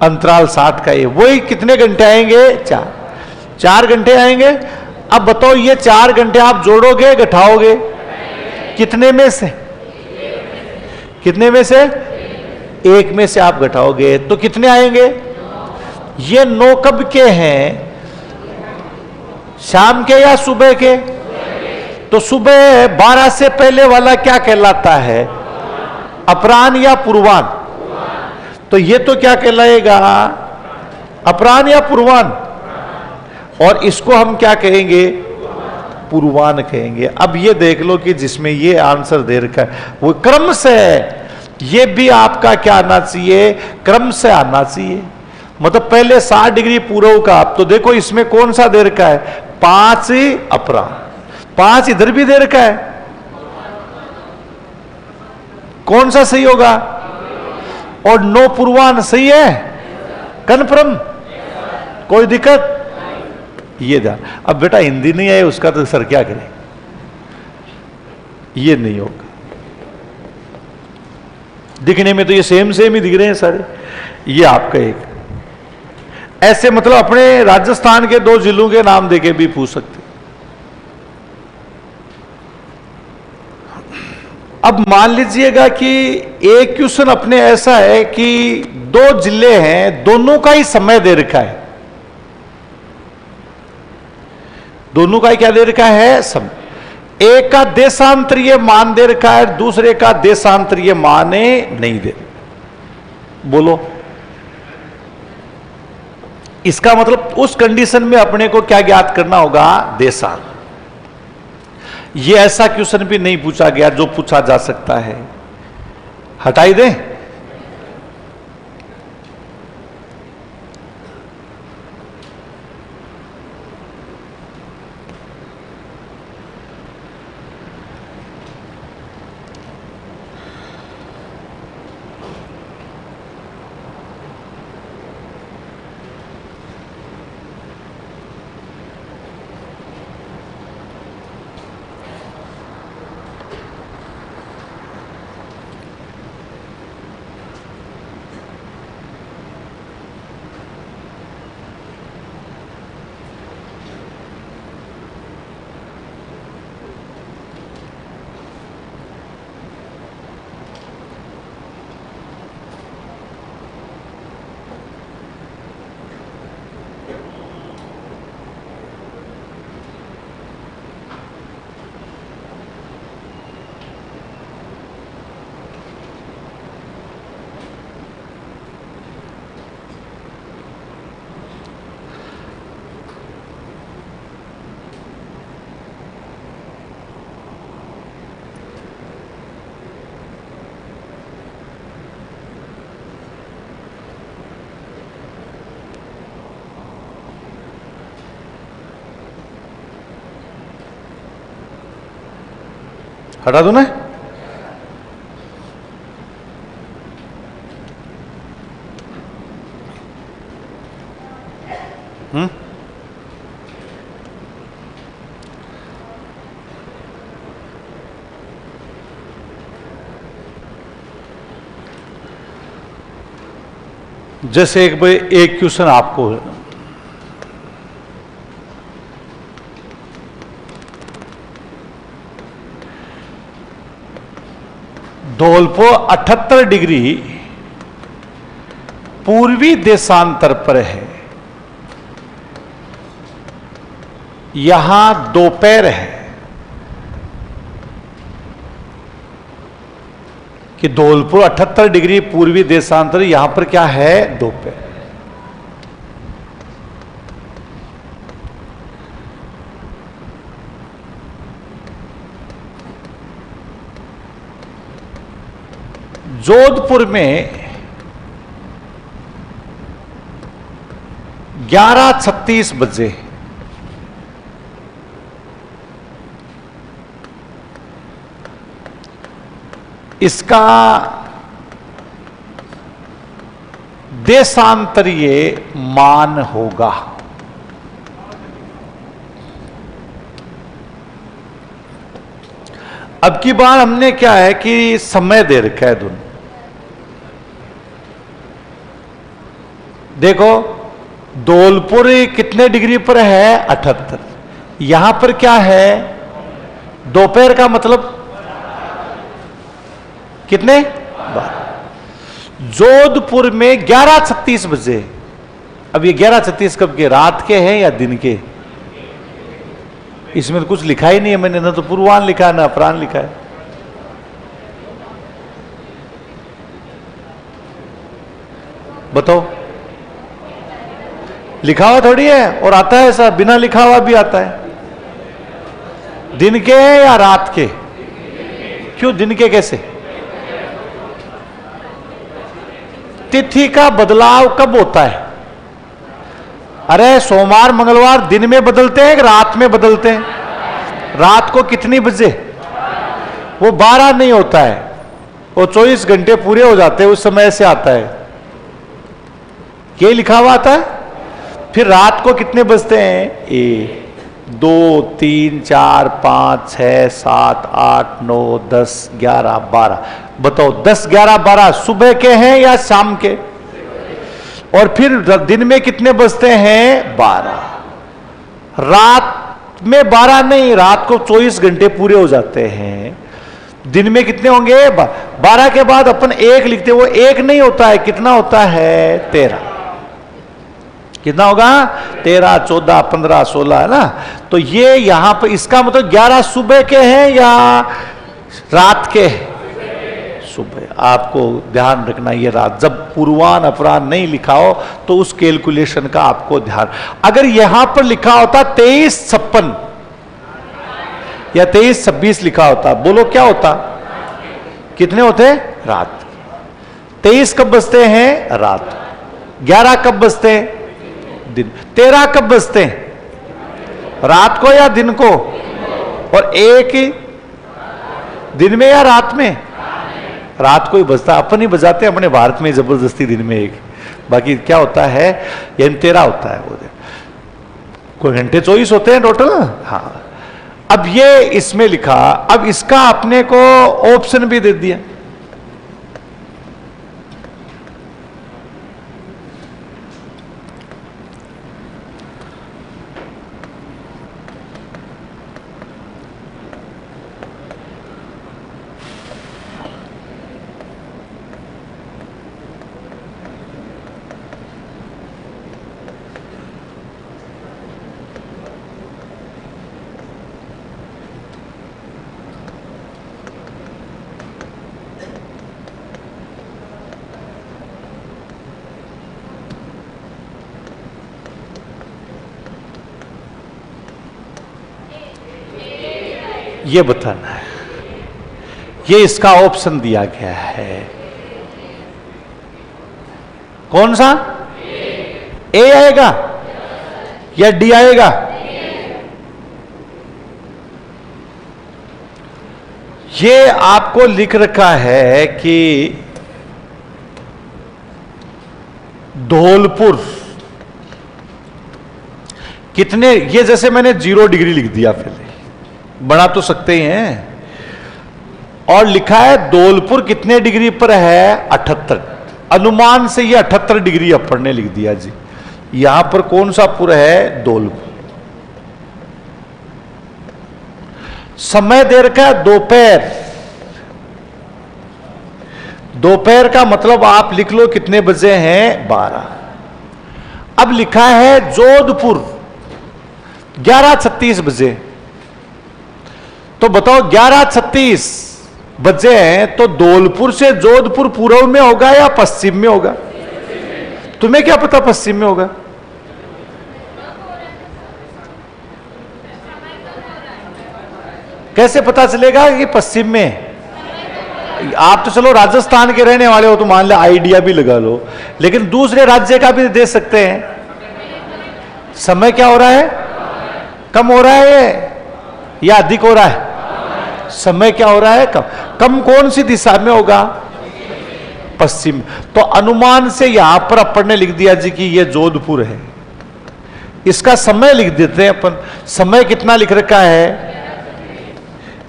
अंतराल 60 का है। वही कितने घंटे आएंगे? 4 घंटे आएंगे। अब बताओ ये 4 घंटे आप जोड़ोगे घटाओगे? कितने में से? कितने में से? 1 में से आप घटाओगे तो कितने आएंगे? ये 9 कब के हैं? शाम के या सुबह के? तो सुबह 12 से पहले वाला क्या कहलाता है? अपराह्न या पूर्वाह्न? तो ये तो क्या कहलाएगा? अपराह्न या पूर्वाह्न? और इसको हम क्या कहेंगे? पूर्वान कहेंगे। अब ये देख लो कि जिसमें ये आंसर दे रखा है वो क्रम से है, ये भी आपका क्या आना चाहिए? क्रम से आना चाहिए। मतलब पहले 60 डिग्री पूर्व का, आप तो देखो इसमें कौन सा दे रखा है? 5 अपराह्न, 5 इधर भी दे रखा है, कौन सा सही होगा? और 9 पूर्वान सही है, कन्फर्म, कोई दिक्कत? ये ध्यान। अब बेटा हिंदी नहीं है उसका तो सर क्या करे, ये नहीं होगा। दिखने में तो ये सेम सेम ही दिख रहे हैं सारे। ये आपका एक ऐसे, मतलब अपने राजस्थान के 2 जिलों के नाम देके भी पूछ सकते। अब मान लीजिएगा कि एक क्वेश्चन अपने ऐसा है कि 2 जिले हैं, दोनों का ही समय दे रखा है, दोनों का ही क्या दे रखा है? समय। एक का देशांतरीय मान दे रखा है, दूसरे का देशांतरीय मान नहीं दे। बोलो, इसका मतलब उस कंडीशन में अपने को क्या ज्ञात करना होगा? देशांत। ये ऐसा क्वेश्चन भी नहीं पूछा गया जो पूछा जा सकता है, हटाई दें। हटा दो ना। जैसे एक क्वेश्चन आपको धौलपुर 78 डिग्री पूर्वी देशांतर पर है, यहां दोपहर है, कि धौलपुर 78 डिग्री पूर्वी देशांतर, यहां पर क्या है? दोपहर। जोधपुर में 11:36 बजे, इसका देशांतरीय मान होगा। अब की बार हमने क्या है कि समय दे रखा है दोनों। देखो धौलपुर कितने डिग्री पर है? 78। यहां पर क्या है? दोपहर का मतलब कितने? 12। जोधपुर में 11:36 बजे। अब ये 11:36 कब के? रात के हैं या दिन के? इसमें तो कुछ लिखा ही नहीं है मैंने, ना तो पूर्वान लिखा है ना अपराह्न लिखा है। बताओ लिखा हुआ थोड़ी है, और आता है ऐसा बिना लिखा हुआ भी आता है। दिन के या रात के? क्यों दिन के? कैसे? तिथि का बदलाव कब होता है? अरे सोमवार मंगलवार दिन में बदलते हैं कि रात में बदलते हैं? रात को कितनी बजे? वो 12 नहीं होता है, वो 24 घंटे पूरे हो जाते हैं उस समय से आता है, ये लिखा हुआ आता है। फिर रात को कितने बजते हैं? 1 2 3 4 5 6 7 8 9 10 11 12। बताओ 10 11 12 सुबह के हैं या शाम के? और फिर दिन में कितने बजते हैं? 12। रात में 12 नहीं, रात को 24 घंटे पूरे हो जाते हैं। दिन में कितने होंगे? 12 के बाद अपन 1 लिखते, वो 1 नहीं होता है, कितना होता है? 13। कितना होगा? 13 14 15 16 है ना। तो ये यहां पर इसका मतलब 11 सुबह के हैं या रात के? सुबह। आपको ध्यान रखना ये रात, जब पूर्वान अपराह्न नहीं लिखा हो तो उस कैलकुलेशन का आपको ध्यान। अगर यहां पर लिखा होता 23:56 या 23:26 लिखा होता, बोलो क्या होता? कितने होते? रात। 23 कब बजते हैं? रात। 11 कब बजते हैं? दिन। 13 कब बजते हैं? रात को या दिन को? और 1 दिन में या रात में? रात को ही बजता, अपन ही बजाते हैं अपने भारत में जबरदस्ती दिन में 1। बाकी क्या होता है? यानी 13 होता है वो। कोई घंटे 24 होते हैं टोटल। हाँ, अब ये इसमें लिखा, अब इसका अपने को ऑप्शन भी दे दिया। ये बताना है, ये इसका ऑप्शन दिया गया है। कौन सा? ए आएगा या डी आएगा? ये आपको लिख रखा है कि धौलपुर कितने, ये जैसे मैंने 0 डिग्री लिख दिया, पहले बना तो सकते ही हैं, और लिखा है धौलपुर कितने डिग्री पर है? 78। अनुमान से ये 78 डिग्री अपन ने लिख दिया जी। यहां पर कौन सा पुर है? धौलपुर। समय दे रखा है दोपहर। दोपहर का मतलब आप लिख लो कितने बजे हैं? 12। अब लिखा है जोधपुर 11:36 बजे। तो बताओ 11:36 बजे हैं, तो धौलपुर से जोधपुर पूर्व में होगा या पश्चिम में होगा? तुम्हें क्या पता पश्चिम में होगा? कैसे पता चलेगा कि पश्चिम में? आप तो चलो राजस्थान के रहने वाले हो तो मान लो आइडिया भी लगा लो, लेकिन दूसरे राज्य का भी दे सकते हैं। समय क्या हो रहा है? कम हो रहा है या अधिक हो रहा है? समय क्या हो रहा है? कम। कम कौन सी दिशा में होगा? पश्चिम। तो अनुमान से यहां पर अपन ने लिख दिया जी कि ये जोधपुर है। इसका समय लिख देते हैं अपन। समय कितना लिख रखा है?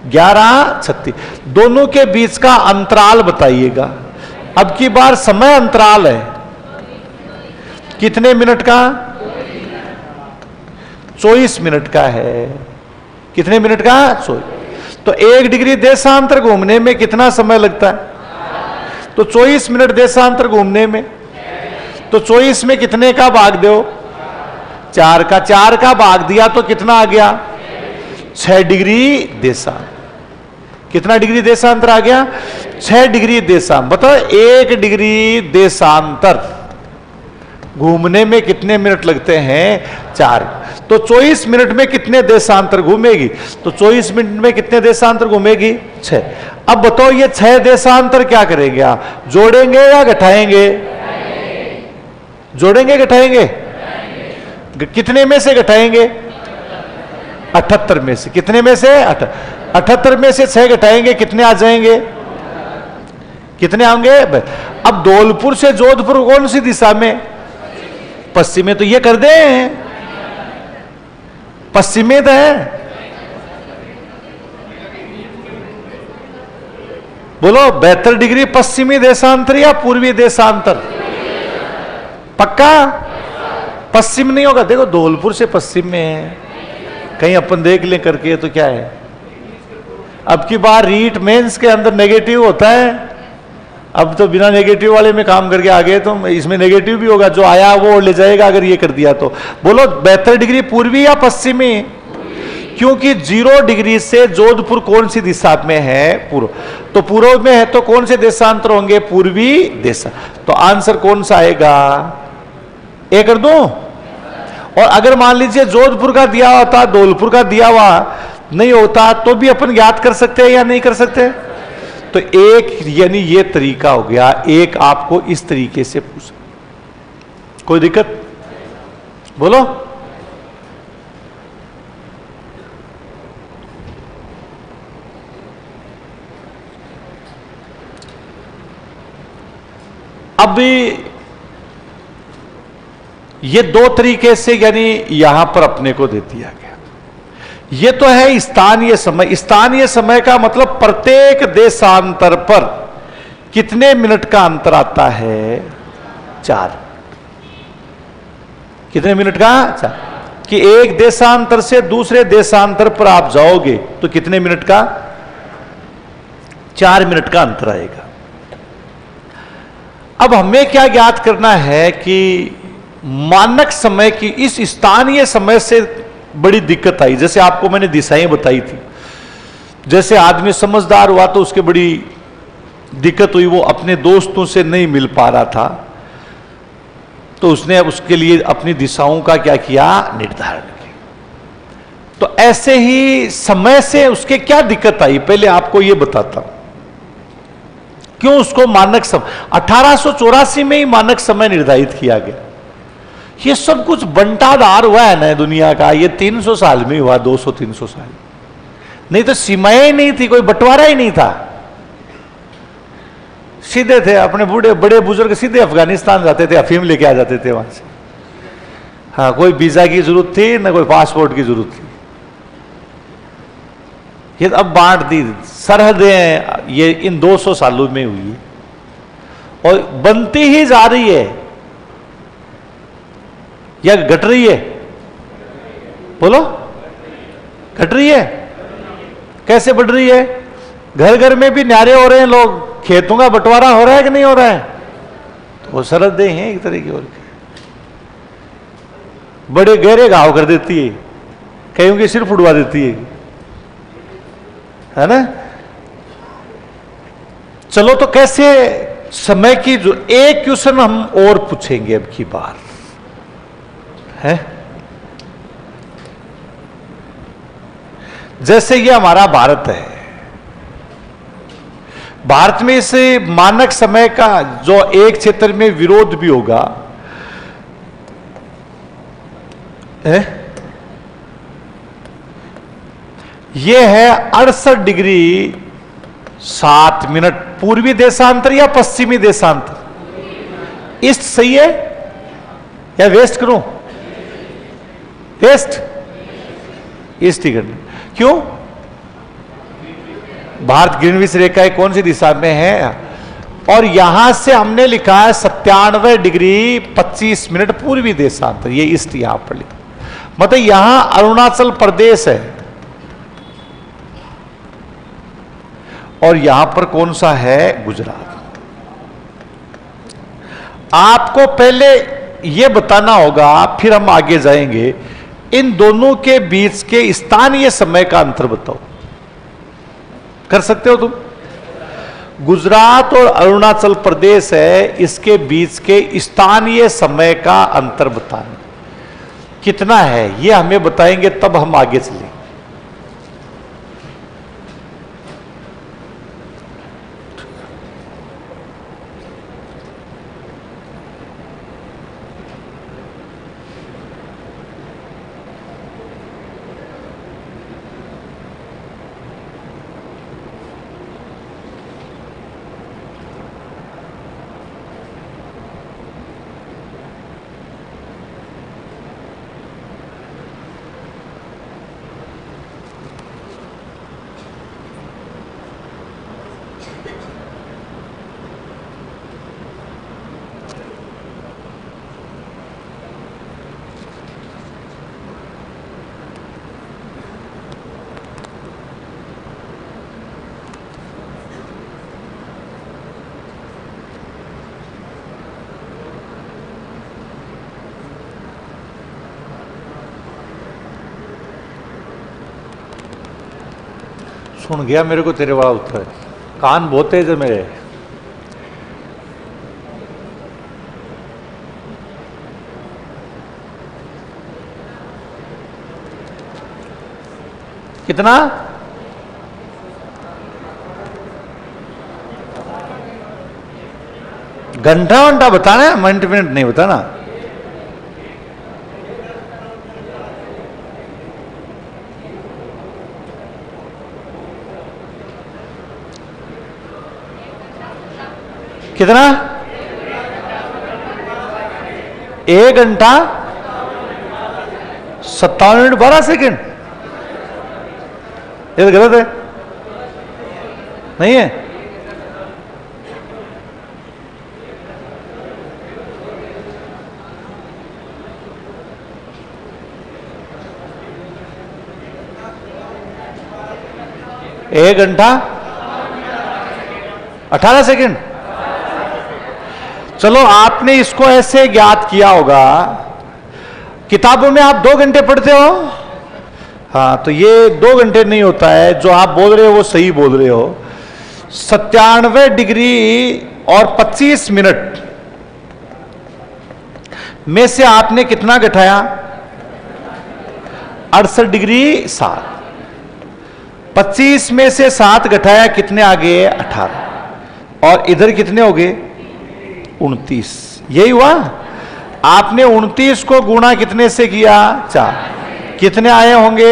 11:36। दोनों के बीच का अंतराल बताइएगा। अब की बार समय अंतराल है कितने मिनट का? 24 मिनट का है। कितने मिनट का? 24। तो 1 डिग्री देशांतर घूमने में कितना समय लगता है? तो 24 मिनट देशांतर घूमने में। तो 24 में कितने का भाग दो? 4 का। 4 का भाग दिया तो कितना आ गया? 6 डिग्री देशांतर। कितना डिग्री देशांतर आ गया? 6 डिग्री देशांतर। बताओ 1 डिग्री देशांतर घूमने में कितने मिनट लगते हैं? 4। तो 24 मिनट में कितने देशांतर घूमेगी? तो 24 मिनट में कितने देशांतर घूमेगी? 6। अब बताओ ये 6 देशांतर क्या करेंगे आप? जोड़ेंगे या घटाएंगे? जोड़ेंगे घटाएंगे? कितने में से घटाएंगे? 78 में से। कितने में से? 78 में से 6 घटाएंगे, कितने आ जाएंगे? कितने आएंगे? अब धौलपुर से जोधपुर कौन सी दिशा में? पश्चिम में। तो ये कर दे, पश्चिम में तो है। बोलो 72 डिग्री पश्चिमी देशांतर या पूर्वी देशांतर? पक्का? पश्चिम नहीं होगा। देखो धौलपुर से पश्चिम में है, कहीं अपन देख लें करके तो क्या है। अब की बार रीट मेंस के अंदर नेगेटिव होता है, अब तो बिना नेगेटिव वाले में काम करके आ गए, तो इसमें नेगेटिव भी होगा, जो आया वो ले जाएगा अगर ये कर दिया तो। बोलो 72 डिग्री पूर्वी या पश्चिमी? क्योंकि 0 डिग्री से जोधपुर कौन सी दिशा में है? पूर्व। तो पूर्व में है तो कौन से देशांतर होंगे? पूर्वी देशा। तो आंसर कौन सा आएगा? ए कर दूं? और अगर मान लीजिए जोधपुर का दिया होता, धौलपुर का दिया हुआ नहीं होता, तो भी अपन याद कर सकते हैं या नहीं कर सकते? तो एक यानी ये तरीका हो गया, एक आपको इस तरीके से पूछा। कोई दिक्कत? बोलो। अब ये 2 तरीके से यानी यहां पर अपने को दे दिया गया। ये तो है स्थानीय समय। स्थानीय समय का मतलब प्रत्येक देशांतर पर कितने मिनट का अंतर आता है? 4। कितने मिनट का? 4। कि एक देशांतर से दूसरे देशांतर पर आप जाओगे तो कितने मिनट का? 4 मिनट का अंतर आएगा। अब हमें क्या ज्ञात करना है कि मानक समय की इस स्थानीय समय से बड़ी दिक्कत आई। जैसे आपको मैंने दिशाएं बताई थी, जैसे आदमी समझदार हुआ तो उसके बड़ी दिक्कत हुई, वो अपने दोस्तों से नहीं मिल पा रहा था, तो उसने उसके लिए अपनी दिशाओं का क्या किया? निर्धारण किया। तो ऐसे ही समय से उसके क्या दिक्कत आई, पहले आपको यह बताता हूं क्यों उसको मानक समय 1884 में ही मानक समय निर्धारित किया गया। ये सब कुछ बंटाधार हुआ है ना दुनिया का, ये 300 साल में हुआ, 200-300 साल। नहीं तो सीमाएं ही नहीं थी, कोई बंटवारा ही नहीं था। सीधे थे अपने बूढ़े बड़े बुजुर्ग सीधे अफगानिस्तान जाते थे, अफीम लेके आ जाते थे वहां से। हाँ, कोई वीजा की जरूरत थी ना कोई पासपोर्ट की जरूरत थी। ये अब बांट दी सरहदें, ये इन 200 सालों में हुई और बनती ही जा रही है या घट रही है? बोलो, घट रही है। कैसे बढ़ रही है? घर घर में भी न्यारे हो रहे हैं लोग, खेतों का बंटवारा हो रहा है कि नहीं हो रहा है? तो वो सरहदें हैं एक तरह की, और बड़े गहरे घाव कर देती है, कईयों के सिर फुड़वा देती है ना। चलो, तो कैसे समय की जो एक क्वेश्चन हम और पूछेंगे अब की बार है। जैसे ये हमारा भारत है, भारत में इस मानक समय का जो एक क्षेत्र में विरोध भी होगा है, ये है 68 डिग्री 7 मिनट पूर्वी देशांतर या पश्चिमी देशांतर? ईस्ट सही है या वेस्ट करूं? वेस्ट, ईस्ट ही करना। क्यों? भारत ग्रीनविच रेखा कौन सी दिशा में है? और यहां से हमने लिखा है 97 डिग्री 25 मिनट पूर्वी देशांतर, ये ईस्ट यहां पर लिखा, मतलब यहां अरुणाचल प्रदेश है और यहां पर कौन सा है? गुजरात। आपको पहले यह बताना होगा, फिर हम आगे जाएंगे। इन दोनों के बीच के स्थानीय समय का अंतर बताओ। कर सकते हो तुम? गुजरात और अरुणाचल प्रदेश है, इसके बीच के स्थानीय समय का अंतर बताना कितना है, ये हमें बताएंगे तब हम आगे चलेंगे। सुन गया मेरे को तेरे वाला उत्तर, कान बहुत तेज है मेरे। कितना? घंटा घंटा बताना है, मिनट मिनट नहीं बताना। कितना? 1 घंटा 57 मिनट 12 सेकेंड। ये तो गलत है, नहीं है? एक घंटा 18 सेकेंड। चलो आपने इसको ऐसे ज्ञात किया होगा, किताबों में आप 2 घंटे पढ़ते हो, हाँ, तो ये 2 घंटे नहीं होता है, जो आप बोल रहे हो वो सही बोल रहे हो। 97 डिग्री और 25 मिनट में से आपने कितना घटाया? 68 डिग्री 7। 25 में से 7 घटाया, कितने आ गए? 18। और इधर कितने हो गए? 29। यही हुआ। आपने 29 को गुणा कितने से किया? 4। कितने आए होंगे?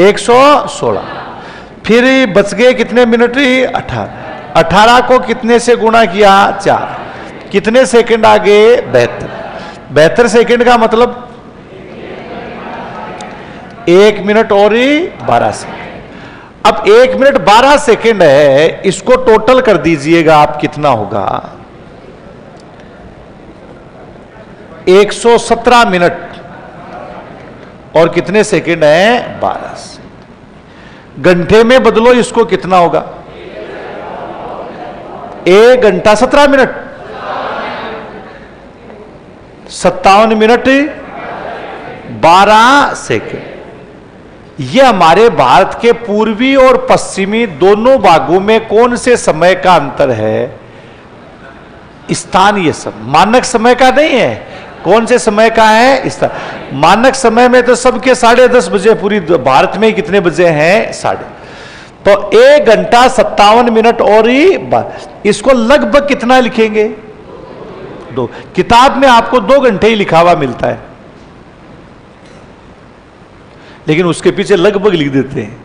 116। फिर बच गए कितने मिनट? 18। 18 को कितने से गुणा किया? 4। कितने सेकंड आ गए? 72। 72 सेकंड का मतलब 1 मिनट और 12 सेकंड। अब 1 मिनट 12 सेकंड है, इसको टोटल कर दीजिएगा आप, कितना होगा? 117 मिनट और कितने सेकंड है? 12। घंटे में बदलो इसको, कितना होगा? 1 घंटा 17 मिनट, 57 मिनट 12 सेकंड। यह हमारे भारत के पूर्वी और पश्चिमी दोनों भागों में कौन से समय का अंतर है? स्थानीय समय, मानक समय का नहीं है। कौन से समय का है? मानक समय में तो सबके 10:30 बजे, पूरी भारत में कितने बजे हैं? 12:30। तो 1 घंटा 57 मिनट और इसको लगभग कितना लिखेंगे? 2। किताब में आपको 2 घंटे ही लिखा हुआ मिलता है, लेकिन उसके पीछे लगभग लिख देते हैं।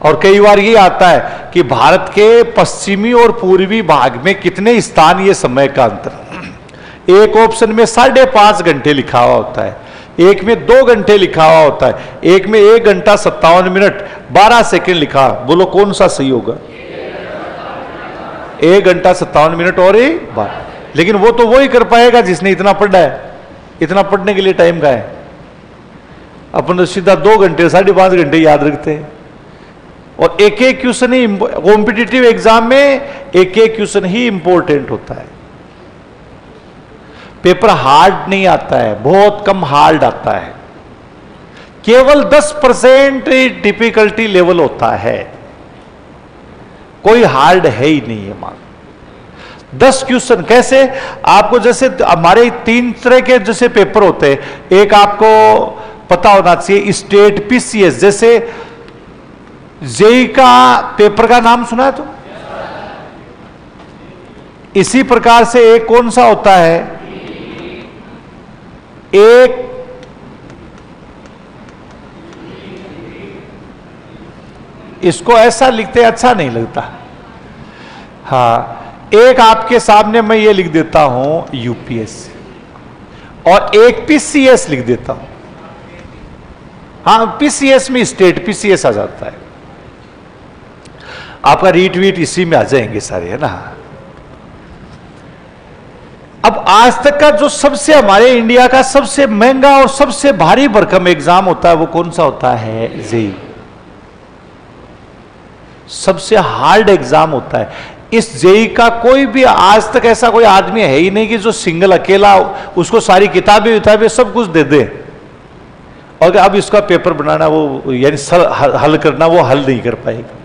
और कई बार ये आता है कि भारत के पश्चिमी और पूर्वी भाग में कितने स्थानीय समय का अंतर। एक ऑप्शन में 5.5 घंटे लिखा हुआ होता है, एक में 2 घंटे लिखा हुआ होता है, एक में 1 घंटा 57 मिनट 12 सेकंड लिखा। बोलो कौन सा सही होगा? 1 घंटा 57 मिनट और 12। लेकिन वो तो वही कर पाएगा जिसने इतना पढ़ा है। इतना पढ़ने के लिए टाइम का है, अपन तो सीधा 2 घंटे 5.5 घंटे याद रखते हैं। और एक एक क्वेश्चन ही, कॉम्पिटिटिव एग्जाम में एक एक क्वेश्चन ही इंपॉर्टेंट होता है। पेपर हार्ड नहीं आता है, बहुत कम हार्ड आता है, केवल 10% डिफिकल्टी लेवल होता है। कोई हार्ड है ही नहीं है। मान 10 क्वेश्चन कैसे आपको, जैसे हमारे 3 तरह के जैसे पेपर होते हैं। एक आपको पता होना चाहिए स्टेट पीसीएस, जैसे जेई का पेपर का नाम सुना है तो इसी प्रकार से एक कौन सा होता है, एक इसको ऐसा लिखते अच्छा नहीं लगता। हाँ, एक आपके सामने मैं ये लिख देता हूं यूपीएससी और एक पीसीएस लिख देता हूं। हाँ, पीसीएस में स्टेट पीसीएस आ जाता है, आपका रीट्वीट इसी में आ जाएंगे सारे, है ना। अब आज तक का जो सबसे हमारे इंडिया का सबसे महंगा और सबसे भारी भरकम एग्जाम होता है वो कौन सा होता है, जेई। सबसे हार्ड एग्जाम होता है। इस जेई का कोई भी आज तक ऐसा कोई आदमी है ही नहीं कि जो सिंगल अकेला उसको सारी किताबें सब कुछ दे दे और अब इसका पेपर बनाना वो यानी हल करना वो हल नहीं कर पाएगा।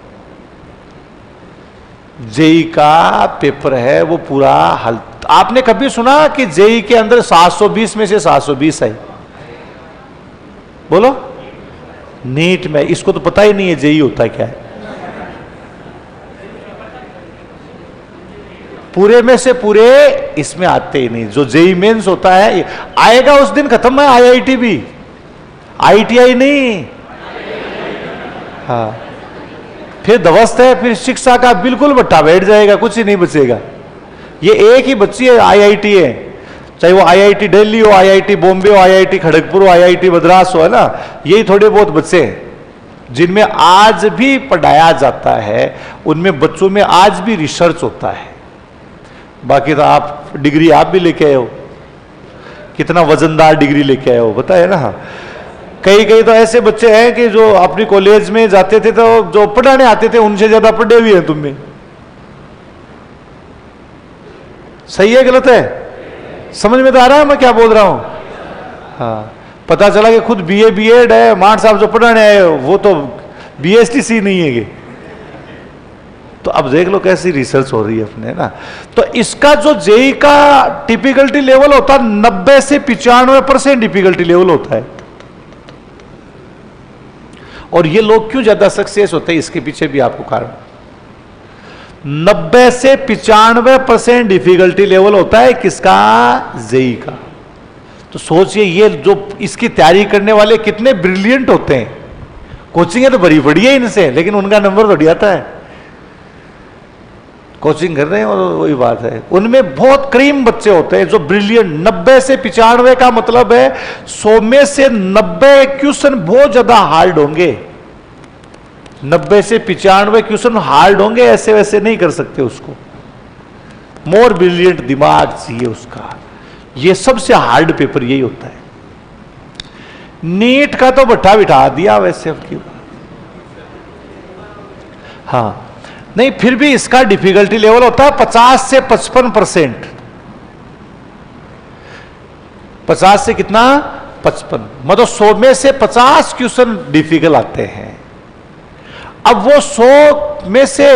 जेई का पेपर है वो पूरा हल। आपने कभी सुना कि जेई के अंदर 720 में से 720 है? बोलो। नीट में इसको तो पता ही नहीं है जेई होता क्या है। पूरे में से पूरे इसमें आते ही नहीं। जो जेई मेंस होता है आएगा उस दिन खत्म है आईआईटी भी, आईटीआई नहीं। हाँ, फिर ध्वस्त है, फिर शिक्षा का बिल्कुल भट्टा बैठ जाएगा, कुछ ही नहीं बचेगा। ये एक ही बच्ची है आईआईटी है, चाहे वो आईआईटी दिल्ली हो, आईआईटी बॉम्बे हो, आईआईटी खड़गपुर हो, आईआईटी मद्रास हो, है ना। यही थोड़े बहुत बच्चे हैं जिनमें आज भी पढ़ाया जाता है, उनमें बच्चों में आज भी रिसर्च होता है। बाकी तो आप डिग्री आप भी लेके आए हो, कितना वजनदार डिग्री लेके आए हो बताए ना। कई तो ऐसे बच्चे हैं कि जो अपनी कॉलेज में जाते थे तो जो पढ़ाने आते थे उनसे ज्यादा पढ़े हुए हैं तुम में। सही है गलत है? समझ में तो आ रहा है मैं क्या बोल रहा हूं? हाँ, पता चला कि खुद बीए बीएड है, मार साहब जो पढ़ाने आए वो तो बीएसटीसी नहीं है। तो अब देख लो कैसी रिसर्च हो रही है अपने ना। तो इसका जो जेई का डिफिकल्टी लेवल होता है 90 से 95% डिफिकल्टी लेवल होता है। और ये लोग क्यों ज्यादा सक्सेस होते हैं इसके पीछे भी आपको कारण, 90 से 95% डिफिकल्टी लेवल होता है किसका, जेई का। तो सोचिए ये जो इसकी तैयारी करने वाले कितने ब्रिलियंट होते हैं। कोचिंग तो बड़ी बढ़िया इनसे, लेकिन उनका नंबर बढ़िया आता है। कोचिंग कर रहे हैं और वही बात है, उनमें बहुत क्रीम बच्चे होते हैं जो ब्रिलियंट। 90 से 95 का मतलब है 100 में से 90 क्वेश्चन बहुत ज्यादा हार्ड होंगे। 90 से 95 क्वेश्चन हार्ड होंगे, ऐसे वैसे नहीं कर सकते उसको। मोर ब्रिलियंट दिमाग चाहिए उसका। ये सबसे हार्ड पेपर यही होता है। नीट का तो भट्ठा बिठा दिया वैसे अब क्यों। हाँ नहीं, फिर भी इसका डिफिकल्टी लेवल होता है 50 से 55%। 50 से कितना, 55, मतलब 100 में से 50 क्वेश्चन डिफिकल्ट आते हैं। अब वो 100 में से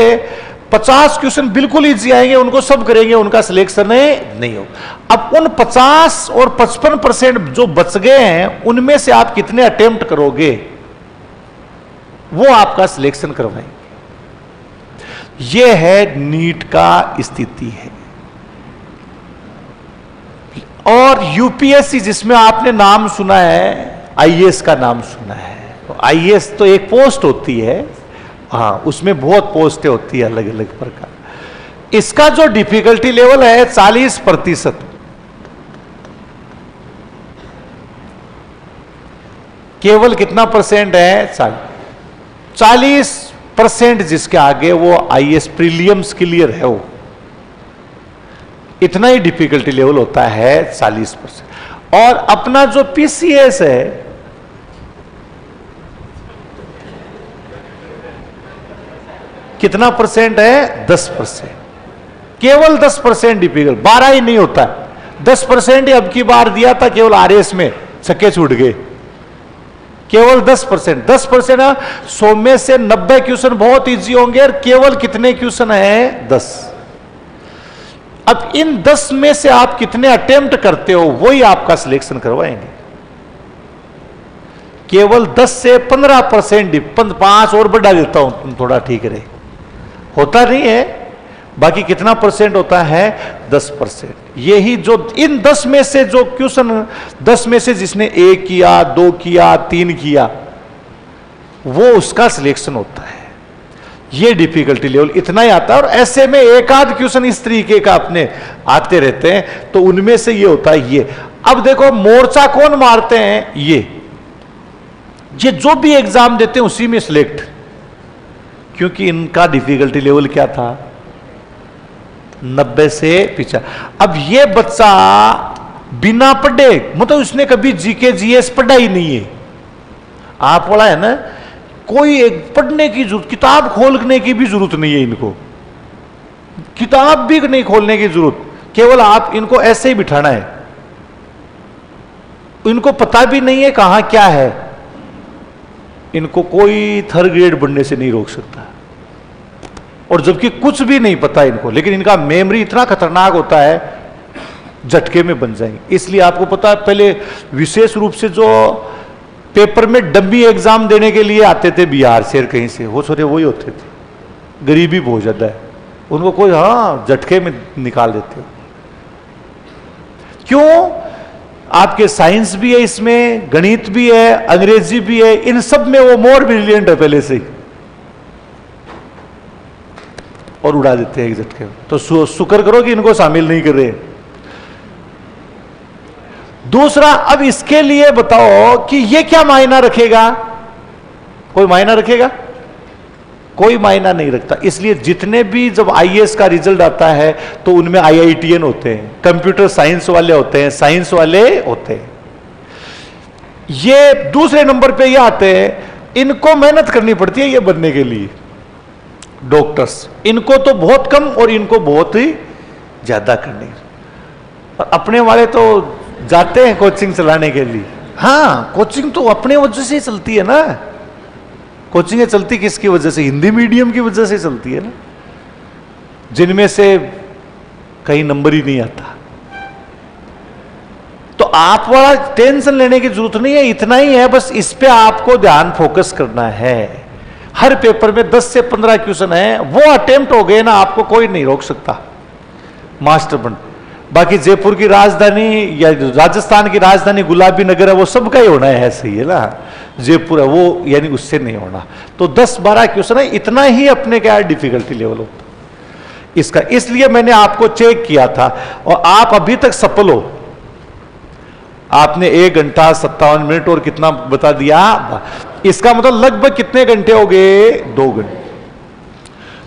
50 क्वेश्चन बिल्कुल इजी आएंगे, उनको सब करेंगे, उनका सिलेक्शन नहीं हो। अब उन 50 और 55% जो बच गए हैं उनमें से आप कितने अटेम्प्ट करोगे वो आपका सिलेक्शन करवाएंगे। यह है नीट का स्थिति है। और यूपीएससी जिसमें आपने नाम सुना है, आईएएस का नाम सुना है। तो आईएएस तो एक पोस्ट होती है, हाँ उसमें बहुत पोस्टें होती है अलग अलग प्रकार। इसका जो डिफिकल्टी लेवल है 40%। केवल कितना परसेंट है, 40% जिसके आगे वो आईएएस प्रीलिम्स क्लियर है, वो इतना ही डिफिकल्टी लेवल होता है 40%। और अपना जो पीसीएस है कितना परसेंट है, 10%। केवल 10% डिफिकल्ट, 12 ही नहीं होता है, 10% ही अब की बार दिया था केवल आरएस में, छक्के छूट गए। केवल 10%। 10% 100 में से 90 क्वेश्चन बहुत इजी होंगे और केवल कितने क्वेश्चन है? 10। अब इन 10 में से आप कितने अटेम्प्ट करते हो वही आपका सिलेक्शन करवाएंगे। केवल 10 से 15%, 5 और बढ़ा देता हूं थोड़ा ठीक रहे, होता नहीं है। बाकी कितना परसेंट होता है? 10%। यही जो इन 10 में से जो क्वेश्चन, 10 में से जिसने 1 किया, 2 किया, 3 किया, वो उसका सिलेक्शन होता है। ये डिफिकल्टी लेवल इतना ही आता है। और ऐसे में एक आध क्वेश्चन इस तरीके का अपने आते रहते हैं, तो उनमें से ये होता है ये। अब देखो मोर्चा कौन मारते हैं? ये जो भी एग्जाम देते हैं उसी में सिलेक्ट, क्योंकि इनका डिफिकल्टी लेवल क्या था? 90 से पीछा। अब ये बच्चा बिना पढ़े, मतलब उसने कभी जीके जीएस पढ़ा ही नहीं है, आप वाला है ना, कोई एक पढ़ने की जरूरत, किताब खोलने की भी जरूरत नहीं है इनको, किताब भी नहीं खोलने की जरूरत, केवल आप इनको ऐसे ही बिठाना है। इनको पता भी नहीं है कहां क्या है, इनको कोई थर्ड ग्रेड बनने से नहीं रोक सकता, और जबकि कुछ भी नहीं पता इनको, लेकिन इनका मेमोरी इतना खतरनाक होता है, झटके में बन जाएंगे। इसलिए आपको पता है, पहले विशेष रूप से जो पेपर में डम्मी एग्जाम देने के लिए आते थे बिहार से, कहीं से, वो सारे वही होते थे। गरीबी बहुत ज्यादा है, उनको कोई झटके में निकाल देते हो। क्यों? आपके साइंस भी है इसमें, गणित भी है, अंग्रेजी भी है, इन सब में वो मोर ब्रिलियंट है पहले से ही, और उड़ा देते हैं एक झटके में। तो शुक्र करो कि इनको शामिल नहीं कर रहे। दूसरा, अब इसके लिए बताओ कि ये क्या मायना रखेगा? कोई मायना रखेगा? कोई मायना नहीं रखता। इसलिए जितने भी जब आईएएस का रिजल्ट आता है तो उनमें आईआईटीएन होते हैं, कंप्यूटर साइंस वाले होते हैं, साइंस वाले होते हैं। ये दूसरे नंबर पे ये आते हैं, इनको मेहनत करनी पड़ती है ये बनने के लिए डॉक्टर्स, इनको तो बहुत कम और इनको बहुत ही ज्यादा करनी। और अपने वाले तो जाते हैं कोचिंग चलाने के लिए। हाँ, कोचिंग तो अपने वजह से ही चलती है ना। कोचिंग चलती किसकी वजह से? हिंदी मीडियम की वजह से चलती है ना, जिनमें से कहीं नंबर ही नहीं आता। तो आप वाला टेंशन लेने की जरूरत नहीं है, इतना ही है बस, इस पे आपको ध्यान फोकस करना है। हर पेपर में 10 से 15 क्वेश्चन है, वो अटेम्प्ट हो गए ना, आपको कोई नहीं रोक सकता मास्टर बन। बाकी जयपुर की राजधानी या राजस्थान की राजधानी गुलाबी नगर है, वो सबका ही होना है, सही है ना, जयपुर है वो, यानी उससे नहीं होना। तो 10-12 क्वेश्चन है, इतना ही अपने क्या डिफिकल्टी लेवल होता इसका। इसलिए मैंने आपको चेक किया था, और आप अभी तक सफल हो। आपने 1 घंटा 57 मिनट और कितना बता दिया, इसका मतलब लगभग कितने घंटे हो गए? 2 घंटे।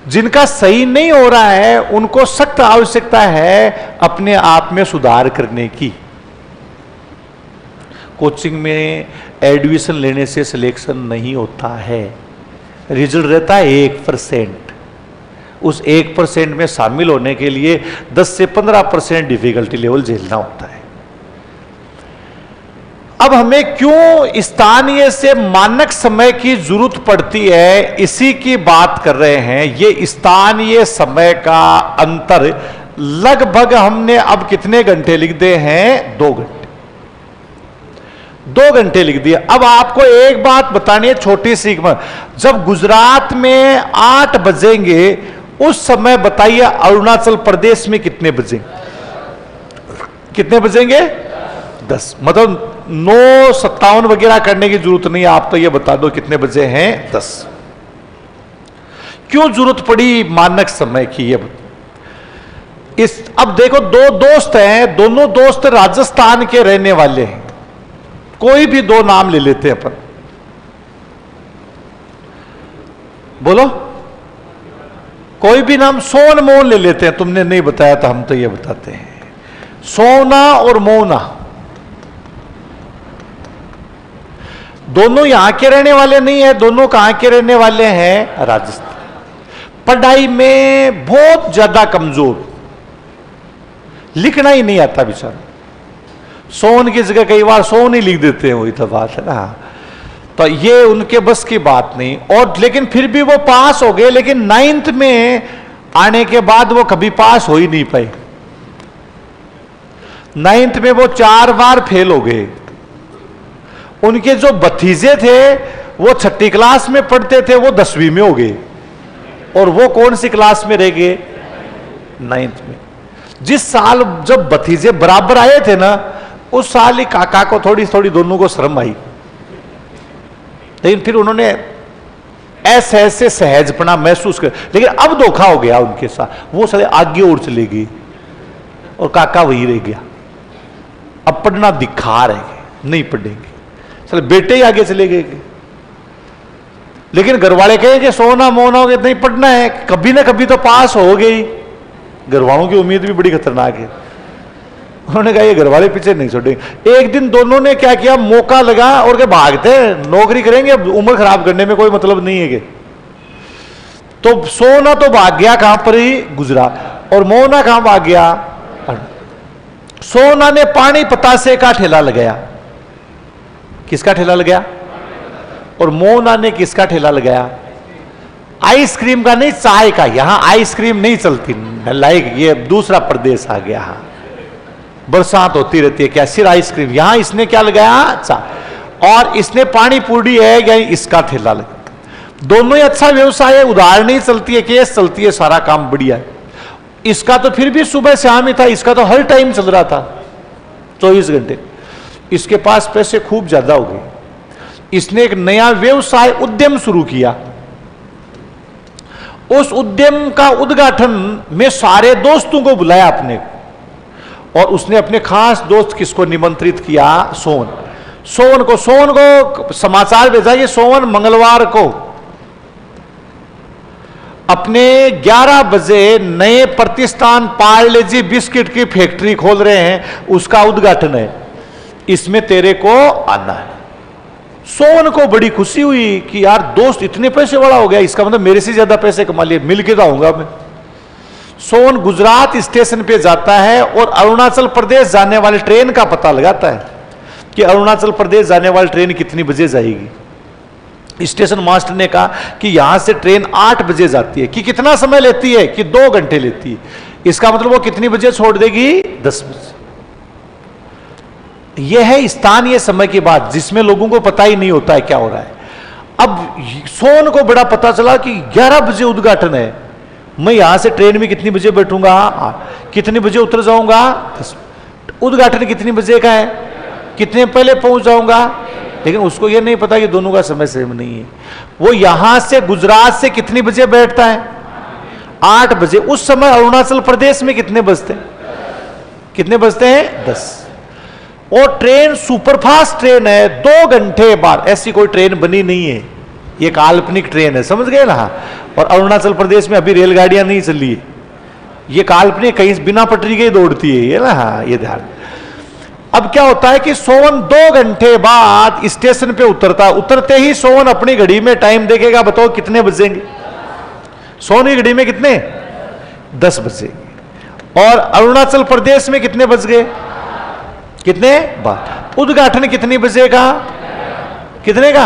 जिनका सही नहीं हो रहा है उनको सख्त आवश्यकता है अपने आप में सुधार करने की। कोचिंग में एडमिशन लेने से सिलेक्शन नहीं होता है, रिजल्ट रहता है 1%। उस 1% में शामिल होने के लिए 10 से 15% डिफिकल्टी लेवल झेलना होता है। अब हमें क्यों स्थानीय से मानक समय की जरूरत पड़ती है, इसी की बात कर रहे हैं। ये स्थानीय समय का अंतर लगभग हमने अब कितने घंटे लिख दिए हैं? 2 घंटे। 2 घंटे लिख दिए। अब आपको एक बात बतानी है, छोटी सी। जब गुजरात में 8 बजेंगे, उस समय बताइए अरुणाचल प्रदेश में कितने बजेंगे? कितने बजेंगे? 10। मतलब 9:57 वगैरह करने की जरूरत नहीं है, आप तो ये बता दो कितने बजे हैं? 10। क्यों जरूरत पड़ी मानक समय की? ये अब देखो, 2 दोस्त हैं, दोनों दोस्त राजस्थान के रहने वाले हैं। कोई भी 2 नाम ले लेते हैं अपन, बोलो कोई भी नाम। सोन मोहन ले लेते हैं, तुमने नहीं बताया था, हम तो ये बताते हैं। सोना और मोना दोनों यहां के रहने वाले नहीं है, दोनों कहां के रहने वाले हैं? राजस्थान। पढ़ाई में बहुत ज्यादा कमजोर, लिखना ही नहीं आता बेचारा। सोन की जगह कई बार सोन ही लिख देते हैं, वही तो बात है ना। तो ये उनके बस की बात नहीं। और लेकिन फिर भी वो पास हो गए, लेकिन 9th में आने के बाद वो कभी पास हो ही नहीं पाए। 9th में वो 4 बार फेल हो गए। उनके जो भतीजे थे वो 6ठी क्लास में पढ़ते थे, वो 10वीं में हो गए। और वो कौन सी क्लास में रह गए? 9th में। जिस साल जब भतीजे बराबर आए थे ना, उस साल ही काका को थोड़ी थोड़ी दोनों को शर्म आई, लेकिन फिर उन्होंने ऐसे ऐसे सहजपना महसूस कर। लेकिन अब धोखा हो गया उनके साथ, वो सारे आगे और चले गए और काका वही रह गया। अब पढ़ना दिखा रहे, नहीं पढ़ेंगे, सारे बेटे ही आगे चले गए। लेकिन घर वाले कहे कि सोना मोना हो गया, नहीं पढ़ना है, कभी ना कभी तो पास हो गई। घर वालों की उम्मीद भी बड़ी खतरनाक है। उन्होंने कहा ये घर वाले पीछे नहीं छोड़ेंगे। एक दिन दोनों ने क्या किया, मौका लगा और के भागते, नौकरी करेंगे, उम्र खराब करने में कोई मतलब नहीं है। तो सोना तो भाग गया कहां पर ही, गुजरात। और मोना कहां भाग गया? सोना ने पानी पतासे का ठेला लगाया। किसका ठेला लगाया? और मोना ने किसका ठेला लगाया? आइसक्रीम का नहीं, चाय का। यहां आइसक्रीम नहीं चलती, लाइक ये दूसरा प्रदेश आ गया। बरसात होती रहती है, क्या सिर्फ आइसक्रीम। यहां इसने क्या लगाया? चाय। और इसने पानी पूरी है, या इसका ठेला लगा। दोनों ही अच्छा व्यवसाय है, उधार नहीं चलती है, केस चलती है, सारा काम बढ़िया है। इसका तो फिर भी सुबह शाम ही था, इसका तो हर टाइम चल रहा था, 24 घंटे। इसके पास पैसे खूब ज्यादा हो गए। इसने एक नया व्यवसाय उद्यम शुरू किया। उस उद्यम का उद्घाटन में सारे दोस्तों को बुलाया अपने, और उसने अपने खास दोस्त किसको निमंत्रित किया? सोवन को समाचार भेजा। ये सोवन मंगलवार को अपने 11 बजे नए प्रतिष्ठान पार्ले जी बिस्किट की फैक्ट्री खोल रहे हैं, उसका उद्घाटन है, इसमें तेरे को आना है। सोवन को बड़ी खुशी हुई कि यार दोस्त इतने पैसे वाला हो गया, इसका मतलब मेरे से ज्यादा पैसे कमा लिए, मिलके तो आऊंगा मैं। सोवन गुजरात स्टेशन पे जाता है और अरुणाचल प्रदेश जाने वाली ट्रेन का पता लगाता है कि अरुणाचल प्रदेश जाने वाली ट्रेन कितनी बजे जाएगी। स्टेशन मास्टर ने कहा कि यहां से ट्रेन 8 बजे जाती है। कि कितना समय लेती है? कि 2 घंटे लेती है। इसका मतलब वो कितनी बजे छोड़ देगी? 10 बजे। यह है स्थानीय समय की बात, जिसमें लोगों को पता ही नहीं होता है क्या हो रहा है। अब सोन को बड़ा पता चला कि 11 बजे उद्घाटन है, मैं यहां से ट्रेन में कितनी बजे बैठूंगा? कितने बजे उतर जाऊंगा? 10। उद्घाटन कितनी बजे का है? कितने पहले पहुंच जाऊंगा? लेकिन उसको यह नहीं पता कि दोनों का समय सेम नहीं है। वो यहां से गुजरात से कितनी बजे बैठता है? 8 बजे। उस समय अरुणाचल प्रदेश में कितने बजते हैं? कितने बजते हैं? 10। और ट्रेन सुपरफास्ट ट्रेन है, 2 घंटे बाद। ऐसी कोई ट्रेन बनी नहीं है, ये काल्पनिक ट्रेन है, समझ गए ना। और अरुणाचल प्रदेश में अभी रेलगाड़ियां नहीं चली है, ये काल्पनिक, कहीं बिना पटरी के दौड़ती है ये ना। हाँ, ये ध्यान। अब क्या होता है कि सोवन 2 घंटे बाद स्टेशन पे उतरता। उतरते ही सोवन अपनी घड़ी में टाइम देखेगा, बताओ कितने बजेंगे? सोवन की घड़ी में कितने? 10 बजेंगे। और अरुणाचल प्रदेश में कितने बज गए? कितने? बाद। उद्घाटन कितने बजे का? कितने का?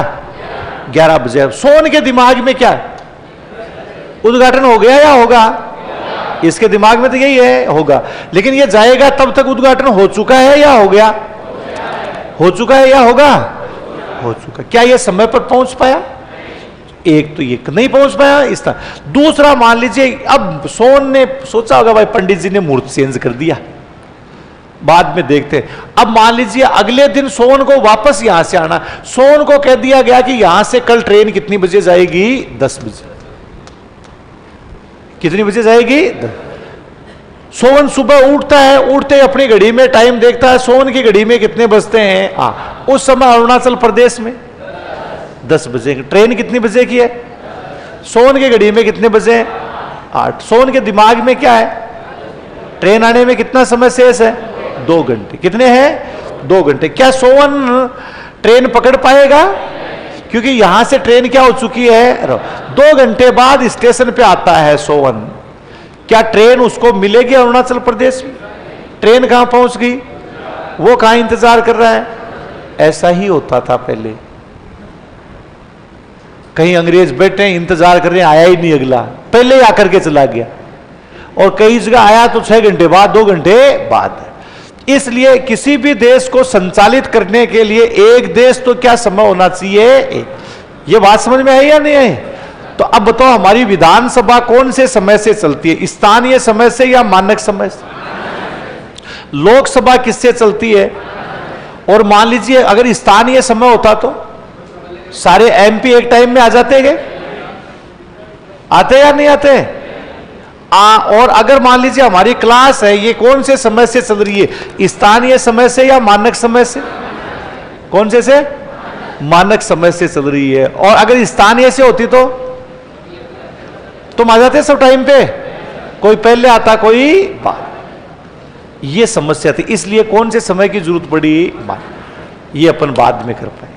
11 बजे। सोवन के दिमाग में क्या है? उद्घाटन हो गया या होगा? इसके दिमाग में तो यही है, होगा। लेकिन ये जाएगा तब तक उद्घाटन हो चुका है या हो गया? हो चुका है या होगा? हो चुका। क्या ये समय पर पहुंच पाया? एक तो ये नहीं पहुंच पाया इस तरह। दूसरा, मान लीजिए अब सोन ने सोचा होगा भाई पंडित जी ने मुहूर्त चेंज कर दिया, बाद में देखते हैं। अब मान लीजिए अगले दिन सोन को वापस यहां से आना। सोन को कह दिया गया कि यहां से कल ट्रेन कितनी बजे जाएगी? 10 बजे। कितनी बजे जाएगी? 10। सोन सुबह उठता है, उठते अपनी घड़ी में टाइम देखता है, सोन की घड़ी में कितने बजते हैं? उस समय अरुणाचल प्रदेश में 10 बजे। ट्रेन कितनी बजे की है? सोन की घड़ी में कितने बजे? 8। सोन के दिमाग में क्या है? ट्रेन आने में कितना समय शेष है? 2 घंटे। कितने हैं? 2 घंटे। क्या सोवन ट्रेन पकड़ पाएगा? क्योंकि यहां से ट्रेन क्या हो चुकी है? 2 घंटे बाद स्टेशन पे आता है सोवन। क्या ट्रेन उसको मिलेगी अरुणाचल प्रदेश में? ट्रेन कहां पहुंच गई? वो कहां इंतजार कर रहा है? ऐसा ही होता था पहले। कहीं अंग्रेज बैठे हैं, इंतजार कर रहे हैं, आया ही नहीं अगला, पहले ही आकर के चला गया। और कई जगह आया तो 6 घंटे बाद, 2 घंटे बाद। इसलिए किसी भी देश को संचालित करने के लिए एक देश तो क्या समय होना चाहिए, एक। ये बात समझ में आई या नहीं आई? तो अब बताओ हमारी विधानसभा कौन से समय से चलती है, स्थानीय समय से या मानक समय से? लोकसभा किससे चलती है? और मान लीजिए अगर स्थानीय समय होता तो सारे एमपी एक टाइम में आ जाते हैं, आते या नहीं आते? और अगर मान लीजिए हमारी क्लास है, ये कौन से समय से चल रही है, स्थानीय समय से या मानक समय से? कौन से? मानक समय से चल रही है। और अगर स्थानीय से होती तो तुम आ जाते सब टाइम पे, कोई पहले आता कोई बाद। ये समस्या थी, इसलिए कौन से समय की जरूरत पड़ी, ये अपन बाद में कर पाए।